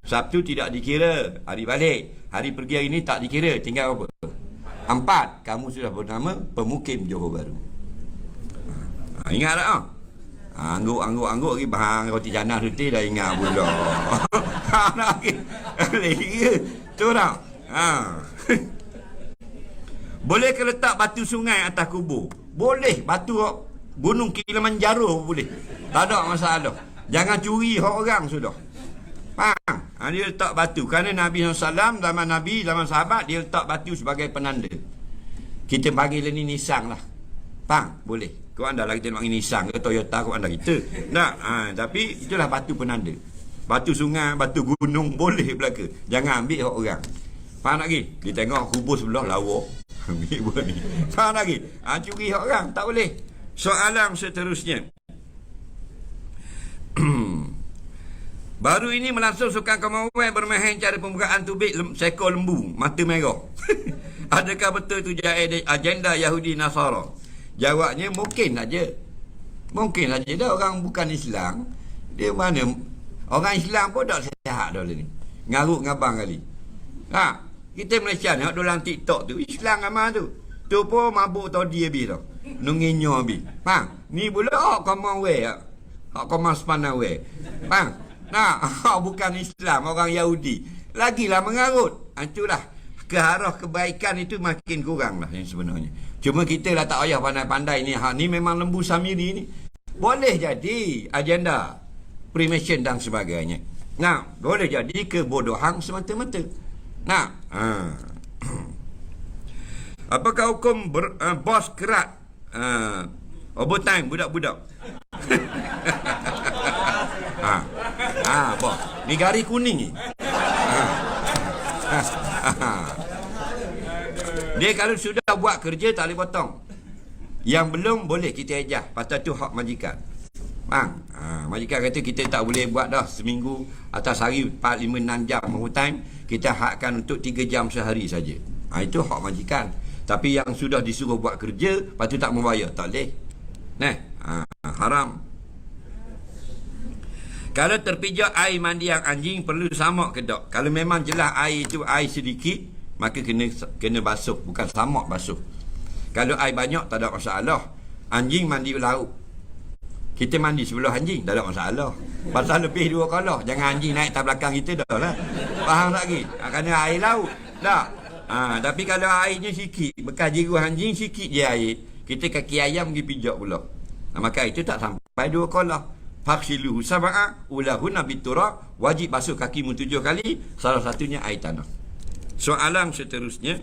Sabtu tidak dikira hari balik. Hari pergi hari ni tak dikira. Tinggal apa? 4. Kamu sudah bernama pemukim Johor Bahru. Ingat tak? Angguk lagi bahang roti canai roti dah ingat pula. Lagi. Tu tak? Boleh ke letak batu sungai atas kubur? Boleh. Batu Gunung Kilimanjaro boleh. Tak ada masalah. Jangan curi hak orang sudah. Faham? Dia letak batu. Kerana Nabi SAW, zaman sahabat, dia letak batu sebagai penanda. Kita panggil ni nisang lah. Faham? Boleh. Kau anda lah kita nak pergi Nissan ke Toyota, kau anda kita. Nak. Tapi itulah batu penanda. Batu sungai, batu gunung boleh belaka. Jangan ambil hak orang. Faham lagi? Dia tengok kubur sebelah lawa. Ambil buat ni. Faham lagi? Curi hak orang. Tak boleh. Soalan seterusnya. Baru ini melangsung Sukan Commonwealth bermain cara pembukaan tubik seekor lembu mata merah. Adakah betul itu agenda Yahudi Nasara? Jawabnya mungkin saja. Mungkin saja dah orang bukan Islam. Dia mana orang Islam pun tak sihat dah ni. Ngarut ngabang kali. Kita Malaysia ni dalam TikTok tu Islam amal tu. Tu pun mabuk tadi habis dah. Nunginyo habis. Faham? Ni pula Commonwealth. Hak Commonwealth. Faham? Bukan Islam, orang Yahudi. Lagilah mengarut. Itulah keharah kebaikan itu makin kurang lah yang sebenarnya. Cuma kita lah tak payah pandai-pandai ni. Ni memang lembu Samiri ni. Boleh jadi agenda Freemason dan sebagainya. Boleh jadi kebodohan semata-mata. Apakah hukum bos kerat overtime budak-budak? Bos, ni garis kuning ni. Dia kalau sudah buat kerja tak boleh potong. Yang belum boleh kita ejah. Pasal tu hak majikan. Majikan kata kita tak boleh buat dah seminggu atas hari 4, 5, 6 jam overtime. Kita hakkan untuk 3 jam sehari saja. Itu hak majikan. Tapi yang sudah disuruh buat kerja, lepas tu tak membayar, tak boleh. Haram. Kalau terpijak air mandian anjing perlu samak ke tak? Kalau memang jelas air itu air sedikit, maka kena basuh, bukan samak basuh. Kalau air banyak tak ada masalah. Anjing mandi laut. Kita mandi sebelah anjing tak ada masalah. Pasal lebih 2 kalah. Jangan anjing naik atas belakang kita dah lah. Faham tak lagi? Kerana air laut. Tak. Tapi kalau airnya sikit, bekas jiru anjing sikit je air, kita kaki ayam pergi pijak pula. Maka itu tak sampai 2 kalah. Faksiluhu sab'a ulahunna bitura, wajib basuh kakimu 7 kali, salah satunya air tanah. Soalan seterusnya,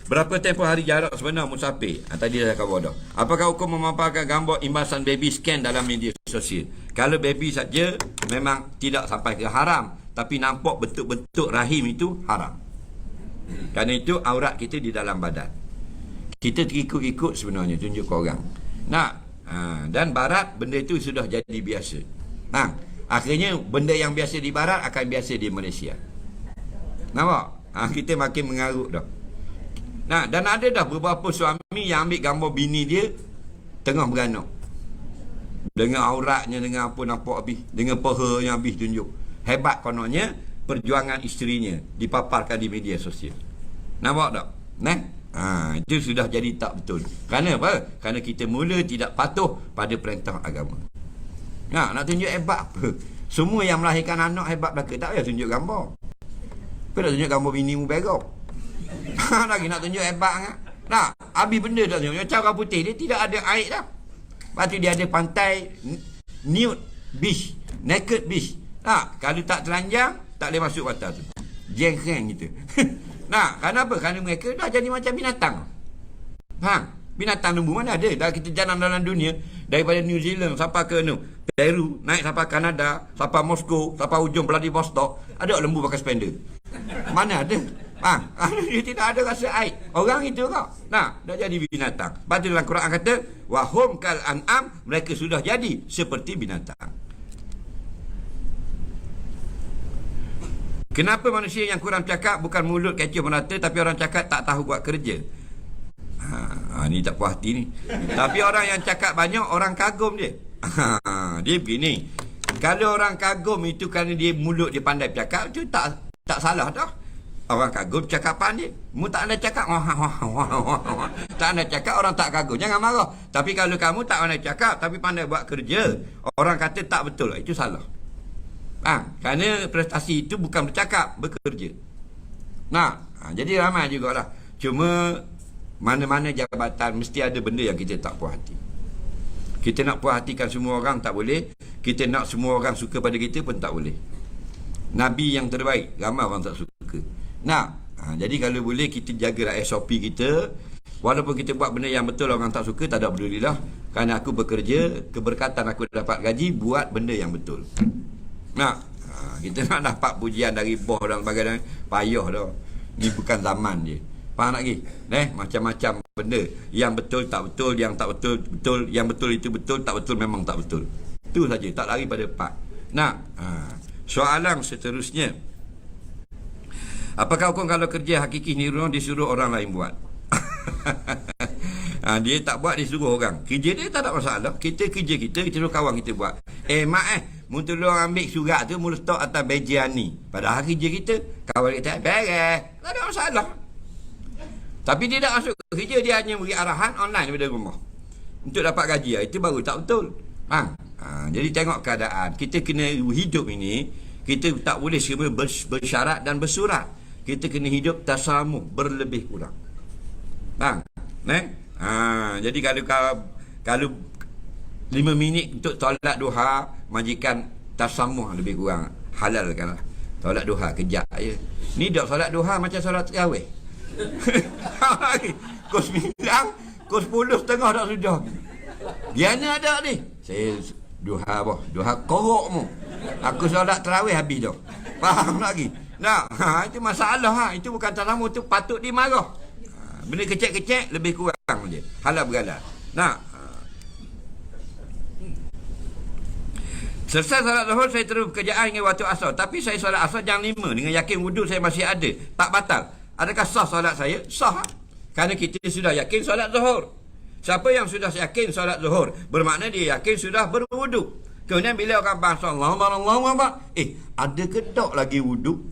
berapa tempoh hari jarak sebenar musafir? Tadi dah kawal dah. Apakah hukum memaparkan gambar imbasan baby scan dalam media sosial? Kalau baby saja memang tidak sampai ke haram, tapi nampak bentuk-bentuk rahim itu haram. Kerana itu aurat kita di dalam badan. Kita ikut-ikut sebenarnya tunjuk ke orang. Dan barat benda itu sudah jadi biasa. Akhirnya benda yang biasa di barat akan biasa di Malaysia. Nampak? Kita makin mengarut dah. Dan ada dah beberapa suami yang ambil gambar bini dia tengah beranak. Dengan auratnya, dengan apa nampak habis, dengan peha yang habis tunjuk. Hebat kononnya perjuangan isterinya dipaparkan di media sosial. Nampak tak? Itu sudah jadi tak betul. Kerana apa? Kerana kita mula tidak patuh pada perintah agama. Nak tunjuk hebat apa? Semua yang melahirkan anak hebat belaka. Tak payah tunjuk gambar. Kau nak tunjuk gambar bini mu berok. Lagi nak tunjuk hebat kan? Habis benda dah tunjuk. Macam orang putih dia tidak ada air dah. Lepas tu dia ada pantai nude beach, naked beach. Kalau tak telanjang tak boleh masuk pantai tu. Jengkeng gitu. Kenapa? Kerana mereka dah jadi macam binatang. Binatang lembu mana ada? Dah kita jalan dalam dunia, daripada New Zealand sampai ke Peru, naik sampai Kanada, sampai Moskow, sampai ujung Vladivostok, ada lembu pakai spender. Mana ada? Dia tidak ada rasa air. Orang itu kau. Dah jadi binatang. Lepas tu dalam Quran kata, wahum kal an'am, mereka sudah jadi seperti binatang. Kenapa manusia yang kurang cakap bukan mulut kecoh merata, tapi orang cakap tak tahu buat kerja? Ni tak puas hati ni. Tapi orang yang cakap banyak, orang kagum dia. Dia begini. Kalau orang kagum itu kerana dia mulut dia pandai bercakap, itu tak salah dah. Orang kagum cakapan dia. Mu tak ada cakap, tak ada cakap, orang tak kagum. Jangan marah. Tapi kalau kamu tak pandai cakap tapi pandai buat kerja, orang kata tak betul, itu salah. Kerana prestasi itu bukan bercakap, bekerja. Jadi ramai jugalah. Cuma mana-mana jabatan mesti ada benda yang kita tak puas hati. Kita nak puas hatikan semua orang tak boleh. Kita nak semua orang suka pada kita pun tak boleh. Nabi yang terbaik, ramai orang tak suka. Jadi kalau boleh kita jagalah SOP kita. Walaupun kita buat benda yang betul orang tak suka, tak ada pedulilah. Kerana aku bekerja, keberkatan aku dapat gaji buat benda yang betul. Nah, kita nak dapat pujian dari bos dan sebagainya, payah dah. Ni bukan zaman je. Faham tak lagi? Macam-macam benda. Yang betul tak betul, yang tak betul betul, yang betul itu betul, tak betul memang tak betul. Itu saja, tak lari pada part. Nah, soalan seterusnya. Apakah hukum kalau kerja hakiki niruh disuruh orang lain buat? Dia tak buat, dia suruh orang. Kerja dia tak ada masalah. Kita kerja kita suruh kawan kita buat. Mun tolong ambil surat tu, mula letak atas meja ni. Padahal kerja kita, kawan kita beres. Tak ada masalah. Tapi dia tak masuk kerja, dia hanya beri arahan online daripada rumah untuk dapat gaji. Itu baru tak betul. Jadi tengok keadaan. Kita kena hidup ini, kita tak boleh semua bersyarat dan bersurat. Kita kena hidup tasamuh, berlebih kurang. Jadi kalau 5 minit untuk solat duha, majikan tasamuh lebih kurang halalkanlah. Solat duha kejap je. Ni dak solat duha macam solat tarawih. Pukul 9, pukul 10 setengah dah sudah. Biana ada ni. Saya duha duha korok mu. Aku solat tarawih habis dah. Faham lagi? Itu masalah. Itu bukan tasamuh, tu patut dimarah. Benda kecek-kecek lebih kurang je. Halal berhalal. Selesai solat zuhur, saya terus pekerjaan hingga waktu asar. Tapi saya solat asar jam 5 dengan yakin wuduk saya masih ada. Tak batal. Adakah sah solat saya? Sah. Kerana kita sudah yakin solat zuhur. Siapa yang sudah yakin solat zuhur, bermakna dia yakin sudah berwuduk. Kemudian bila orang bahasa Allah, ada ke tak lagi wuduk?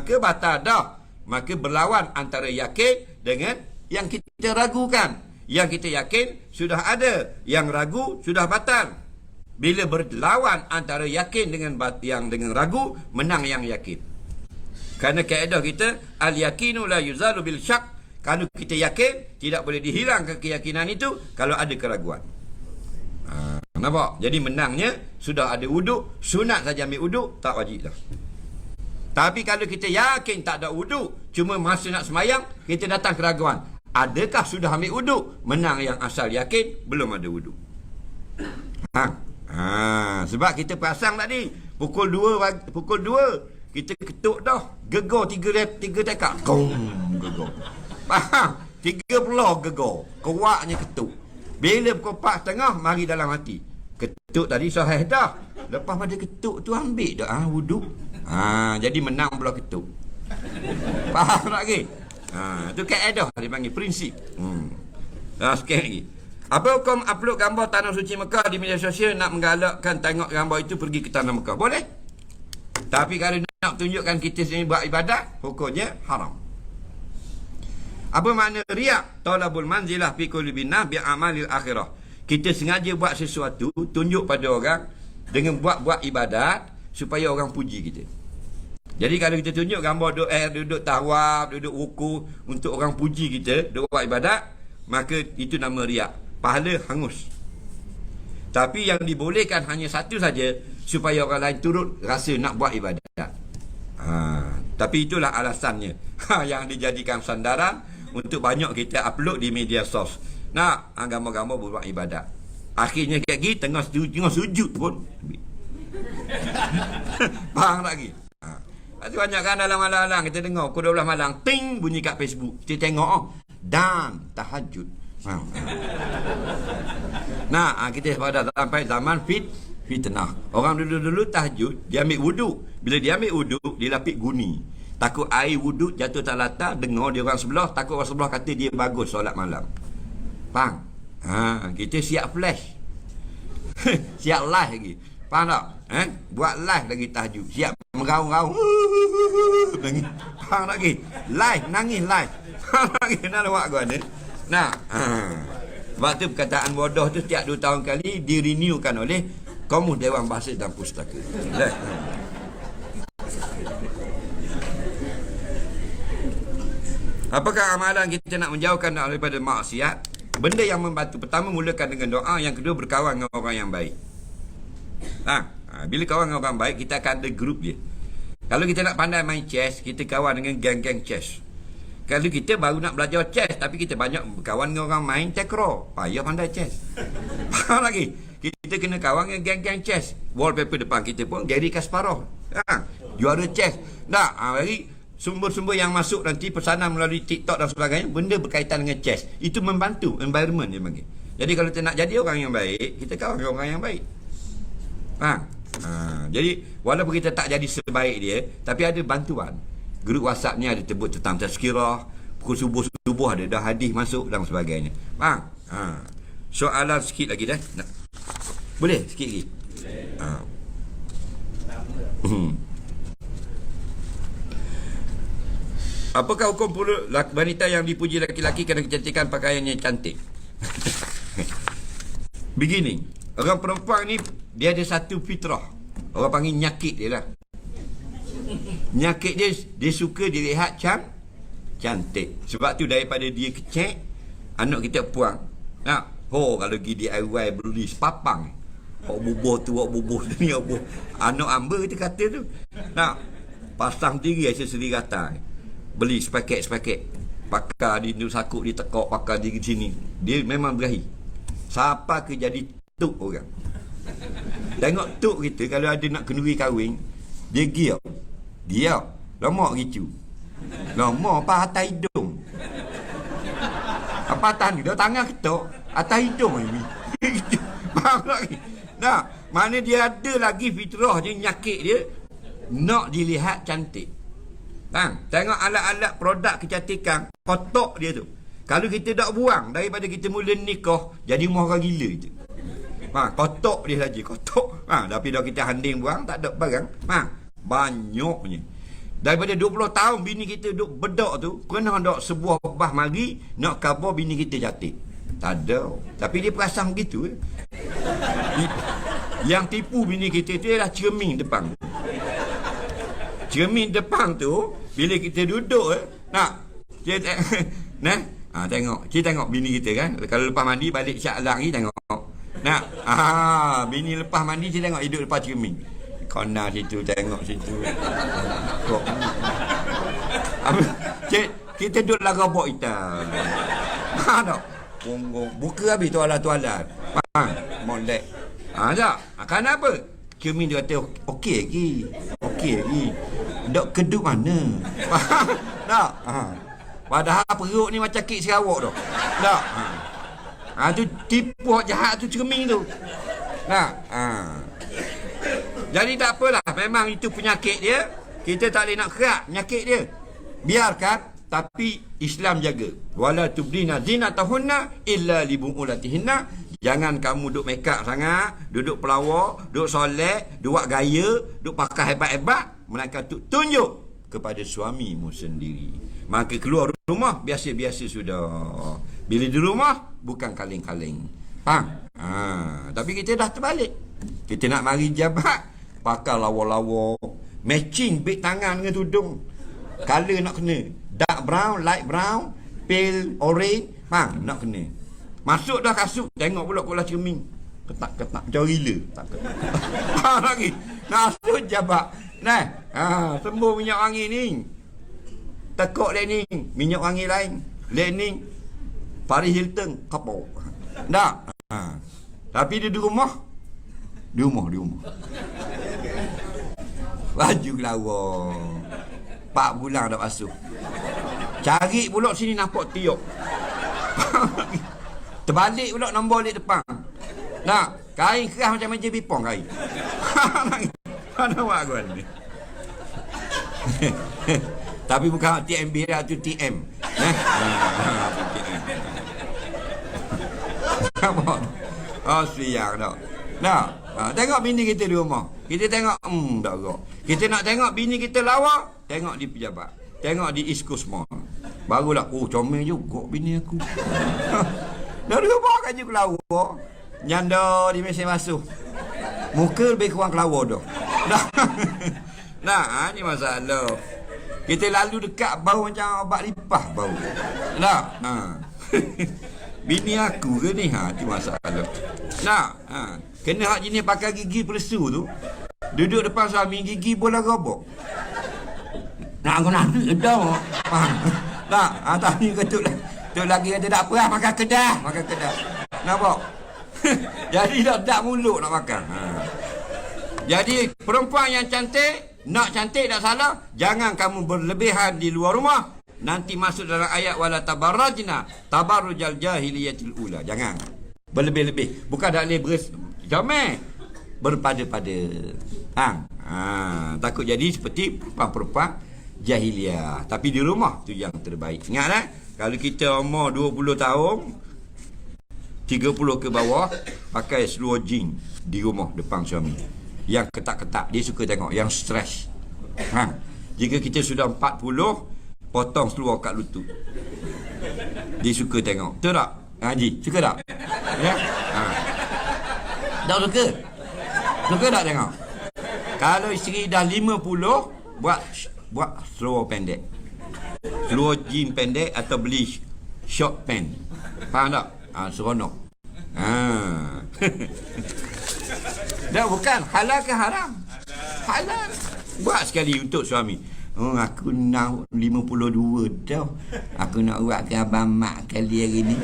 Ke batal dah? Maka berlawan antara yakin dengan yang kita ragukan. Yang kita yakin sudah ada, yang ragu sudah batal. Bila berlawan antara yakin dengan yang dengan ragu, menang yang yakin. Kerana kaedah kita, al-yakinu la yuzalu bil syak. Kalau kita yakin, tidak boleh dihilangkan keyakinan itu kalau ada keraguan. Nampak? Jadi menangnya sudah ada wuduk, sunat saja ambil wuduk, tak wajib dah. Tapi kalau kita yakin tak ada wuduk, cuma masa nak semayang, kita datang keraguan. Adakah sudah ambil wuduk? Menang yang asal yakin, belum ada wuduk. Sebab kita pasang tadi, pukul 2 kita ketuk dah, gegar 3 tekak. Gegar. Faham? 3 belah gegar. Kuatnya ketuk. Bila pukul 4.30, mari dalam hati. Ketuk tadi sahih dah. Lepas pada ketuk tu ambil dah wuduk. Jadi menang belah ketuk. Faham tak lagi? Itu kaedah dipanggil prinsip. Sikit lagi. Apa hukum upload gambar Tanah Suci Mekah di media sosial? Nak menggalakkan tengok gambar itu pergi ke Tanah Mekah? Boleh. Tapi kalau nak tunjukkan kita sini buat ibadat, hukumnya haram. Apa makna riak? Talabul manzilah fi kulli binah bi amalil akhirah. Kita sengaja buat sesuatu, tunjuk pada orang dengan buat ibadat supaya orang puji kita. Jadi kalau kita tunjuk gambar duduk tawaf, duduk ruku untuk orang puji kita, duduk buat ibadat, maka itu nama riak. Pahala hangus. Tapi yang dibolehkan hanya satu saja, supaya orang lain turut rasa nak buat ibadat. Tapi itulah alasannya yang dijadikan sandaran untuk banyak kita upload di media sos. Nak gambar-gambar buat ibadat. Akhirnya lagi tengah sujud pun. Faham lagi? Itu banyak kan dalam malam-malam kita dengar pukul 12 malam ting bunyi kat Facebook. Kita tengok dan tahajud. Kita pada sampai zaman fitnah. Orang dulu tahajud, dia ambil wuduk. Bila dia ambil wuduk, dia lapik guni. Takut air wuduk jatuh tak latar, dengar dia orang sebelah, takut orang sebelah kata dia bagus solat malam. Faham? Kita siap flash. Siap live lagi. Faham tak? Buat live lagi tahajud. Siap meraung-raung. Faham lagi? Live, nangis live. Faham lagi? Nak lewat gua ni. Sebab tu perkataan bodoh tu setiap 2 tahun kali direnewkan oleh Kamus Dewan Bahasa dan Pustaka. Apakah amalan kita nak menjauhkan daripada maksiat? Benda yang membantu, pertama mulakan dengan doa, yang kedua berkawan dengan orang yang baik. Bila kawan dengan orang baik, kita akan ada grup dia. Kalau kita nak pandai main chess, kita kawan dengan geng-geng chess. Kalau kita baru nak belajar chess, tapi kita banyak berkawan dengan orang main takraw, payah pandai chess. Faham lagi? Kita kena kawan dengan geng-geng chess. Wallpaper depan kita pun Gary Kasparov. Juara chess. Hari sumber-sumber yang masuk nanti pesanan melalui TikTok dan sebagainya, benda berkaitan dengan chess. Itu membantu environment dia panggil. Jadi kalau kita nak jadi orang yang baik, kita kawan dengan orang yang baik. Jadi walaupun kita tak jadi sebaik dia, tapi ada bantuan. Grup WhatsApp ni ada tebut tentang tazkirah, pukul subuh ada dah hadis masuk dan sebagainya. Soalan sikit lagi dah. Boleh sikit lagi? Apakah hukum pula wanita yang dipuji laki-laki kerana kecantikan pakaiannya cantik? Begini, orang perempuan ni dia ada satu fitrah. Orang panggil nyakit dia lah. Nyakit dia suka dilihat cantik. Sebab tu daripada dia kecil, anak kita puang. Kalau pergi DIY beli sepapang. Bubuh tu, bubuh ni, bubuh. Anak hamba kita kata tu. Pasang diri aksesori rata. Beli sepaket-sepaket. Pakar di sakut, di tekok, pakar di sini. Dia memang berahi. Siapa ke jadi tuk orang. Tengok tuk kita kalau ada nak kenduri kahwin, dia giap. Dia lama gitu. Lama apa atas hidung. Apa atas ni? Dia tangan ketuk atas hidung ni. Faham lagi? Mana dia ada lagi fitrah je, nyakit dia nak dilihat cantik. Tengok alat-alat produk kecantikan, kotak dia tu. Kalau kita tak buang daripada kita mula nikah, jadi mahal gila itu. Kotak dia saja, kotak. Tapi dah kita handing buang, tak ada barang. Banyaknya. Daripada 20 tahun bini kita duduk bedak tu, kena ada sebuah bah mari nak khabar bini kita cantik. Tak ada. Tapi dia perasan begitu. Yang tipu bini kita tu ialah cermin depan. Cermin depan tu, bila kita duduk, tengok. Kita tengok bini kita kan. Kalau lepas mandi, balik syaklang ni tengok. Bini lepas mandi, kita tengok hidup lepas cermin. Kona situ, tengok situ. Kita duduk lah robot kita. Buka habis tualat-tualat. Molek. Tak? Kenapa? Cermin dia kata, okey lagi. Dok keduk mana? Tak? Padahal perut ni macam kek Sarawak tu. Tak? Tu tipu jahat tu cermin tu. Tak? Jadi tak apalah, memang itu penyakit dia. Kita tak boleh nak kerak penyakit dia. Biarkan, tapi Islam jaga. Wala tubdina zinatahunna illa li bu'ulatihinna. Jangan kamu duk make up sangat, duduk pelawak, duk solek, duk buat gaya, duk pakai hebat-hebat, melainkan tunjuk kepada suamimu sendiri. Maka keluar rumah biasa-biasa sudah. Bila di rumah bukan kaleng-kaleng. Tapi kita dah terbalik. Kita nak mari jabat, pakai lawa-lawa, matching beg tangan dengan tudung. Color nak kena. Dark brown, light brown, pale orange, nak kena. Masuk dah kasut, tengok pula kolah cermin. Ketak-ketak macam rila. Lagi. Nasut jabat. Sembuh minyak wangi ni. Tekok Lening, minyak wangi lain. Lening, Paris Hilton, kapau. Tak? Tapi dia di rumah. Di rumah. Baju lawa. 4 bulan dah basuh. Cari pula sini nampak tiup. Terbalik pula nombor di depan. Kain kerah macam meja bipong kain. Mana buat aku ni? Tapi bukan TMB dah, tu TM. Siang dah. Tengok bini kita di rumah. Kita tengok, tak gerak. Kita nak tengok bini kita lawa, tengok di pejabat. Tengok di East Coast Mall. Barulah, comel juga bini aku. Dah rumah kan je kelawar. Nyanda di mesin basuh. Muka lebih kurang kelawar dah. Ni masalah. Kita lalu dekat bau macam obat lipah bau. Bini aku ke ni? Itu masalah. Kena hak jenis pakai gigi pelesu tu. Duduk depan suami, gigi bola robok. Nak aku nak dah. Tak, tadi ketuk lagi kata tak apa lah, makan kedah. Nampak? Jadi tak mulut nak makan. Jadi perempuan yang cantik, nak cantik tak salah, jangan kamu berlebihan di luar rumah. Nanti masuk dalam ayat wala tabarrajna tabarrujal jahiliyatil ula. Jangan berlebih-lebih. Bukan dak boleh comel, berpada-pada. Takut jadi seperti perempuan jahiliah. Tapi di rumah tu yang terbaik. Ingatlah, kalau kita umur 20 tahun 30 ke bawah, pakai seluar jeans di rumah depan suami. Yang ketat-ketat, dia suka tengok. Yang stres. Jika kita sudah 40, potong seluar kat lutut. Dia suka tengok. Betul tak? Haji, suka tak? Ya? Tak suka? Suka tak tengok? Kalau isteri dah 50, buat seluar pendek. Seluar jeans pendek atau beli short pant. Faham tak? Seronok. Dah bukan halal ke haram? Halal. Buat sekali untuk suami. Aku nak 52 tau. Aku nak buat ke abang mak kali hari ni.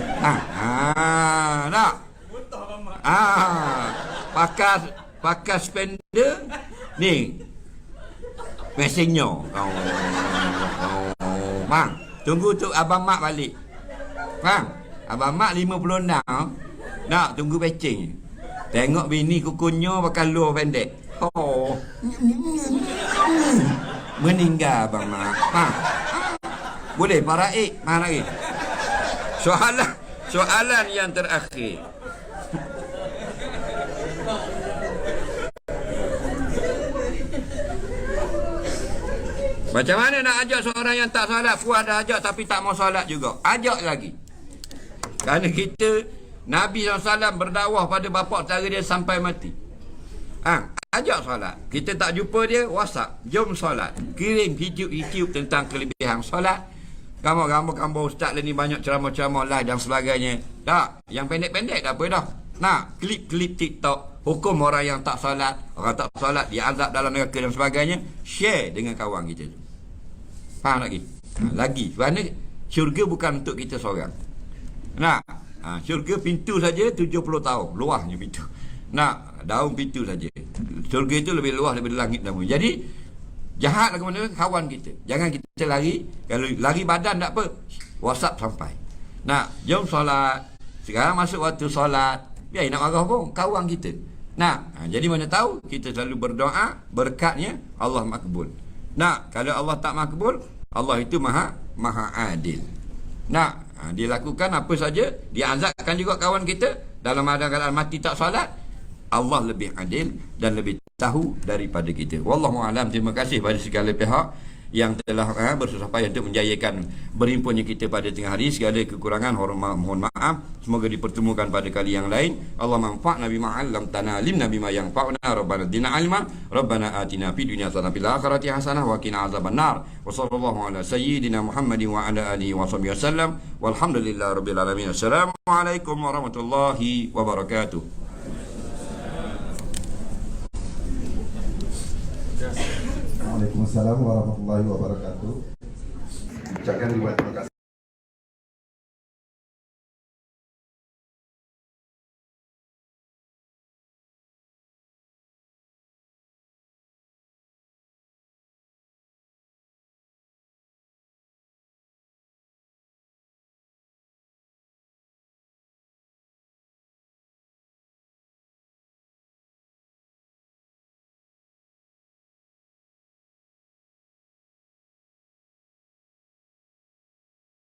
Tak? Pakai spender ni. Mesinnya. Bang, tunggu tu abang mak balik. Bang, abang mak 56. Nak tunggu pecing. Tengok bini kukunya pakai luar pendek. Meninggal abang mak. Boleh maraik, maraik. Soalan yang terakhir. Macam mana nak ajak seorang yang tak solat? Puas dah ajak tapi tak mau solat juga. Ajak lagi. Kerana kita, Nabi SAW berdakwah pada bapa saudara dia sampai mati. Ajak solat. Kita tak jumpa dia, WhatsApp. Jom solat. Kirim YouTube tentang kelebihan solat. Gambar-gambar ustaz ni banyak ceramah-ceramah live dan sebagainya. Tak. Yang pendek-pendek tak apa dah. Nak klip-klip TikTok. Hukum orang yang tak solat. Orang tak solat, dia azab dalam neraka dan sebagainya. Share dengan kawan kita tu. Faham lagi? Lagi. Kerana syurga bukan untuk kita seorang. Nak? Syurga pintu saja 70 tahun. Luasnya pintu. Nak? Daun pintu saja. Syurga itu lebih luas daripada langit dan bumi. Jadi, jahat ke mana kawan kita. Jangan kita lari. Kalau lari badan tak apa. WhatsApp sampai. Nak? Jom solat. Sekarang masuk waktu solat. Biar nak marah pun. Kawan kita. Nak? Jadi mana tahu. Kita selalu berdoa. Berkatnya Allah makbul. Nak? Kalau Allah tak makbul, Allah itu maha adil. Nak? Dia lakukan apa saja. Dia azabkan juga kawan kita. Dalam keadaan mati tak solat. Allah lebih adil dan lebih tahu daripada kita. Wallahu a'lam. Terima kasih pada segala pihak yang telah bersusah payah untuk menjayakan berhimpunnya kita pada tengah hari. Segala kekurangan mohon maaf. Semoga dipertemukan pada kali yang lain. Allah manfa'na bima 'allamtana, alimna bima yanfa'una, rabbana zidna ilma, rabbana atina fid dunya hasanah fil akhirati hasanah wa qina azabannar. Wa sallallahu ala sayyidina Muhammadin wa ala alihi wa sahbihi wasallam. Walhamdulillahi rabbil alamin. Assalamualaikum warahmatullahi wabarakatuh. Waalaikumsalam warahmatullahi wabarakatuh. Ucapkan ribuan terima kasih.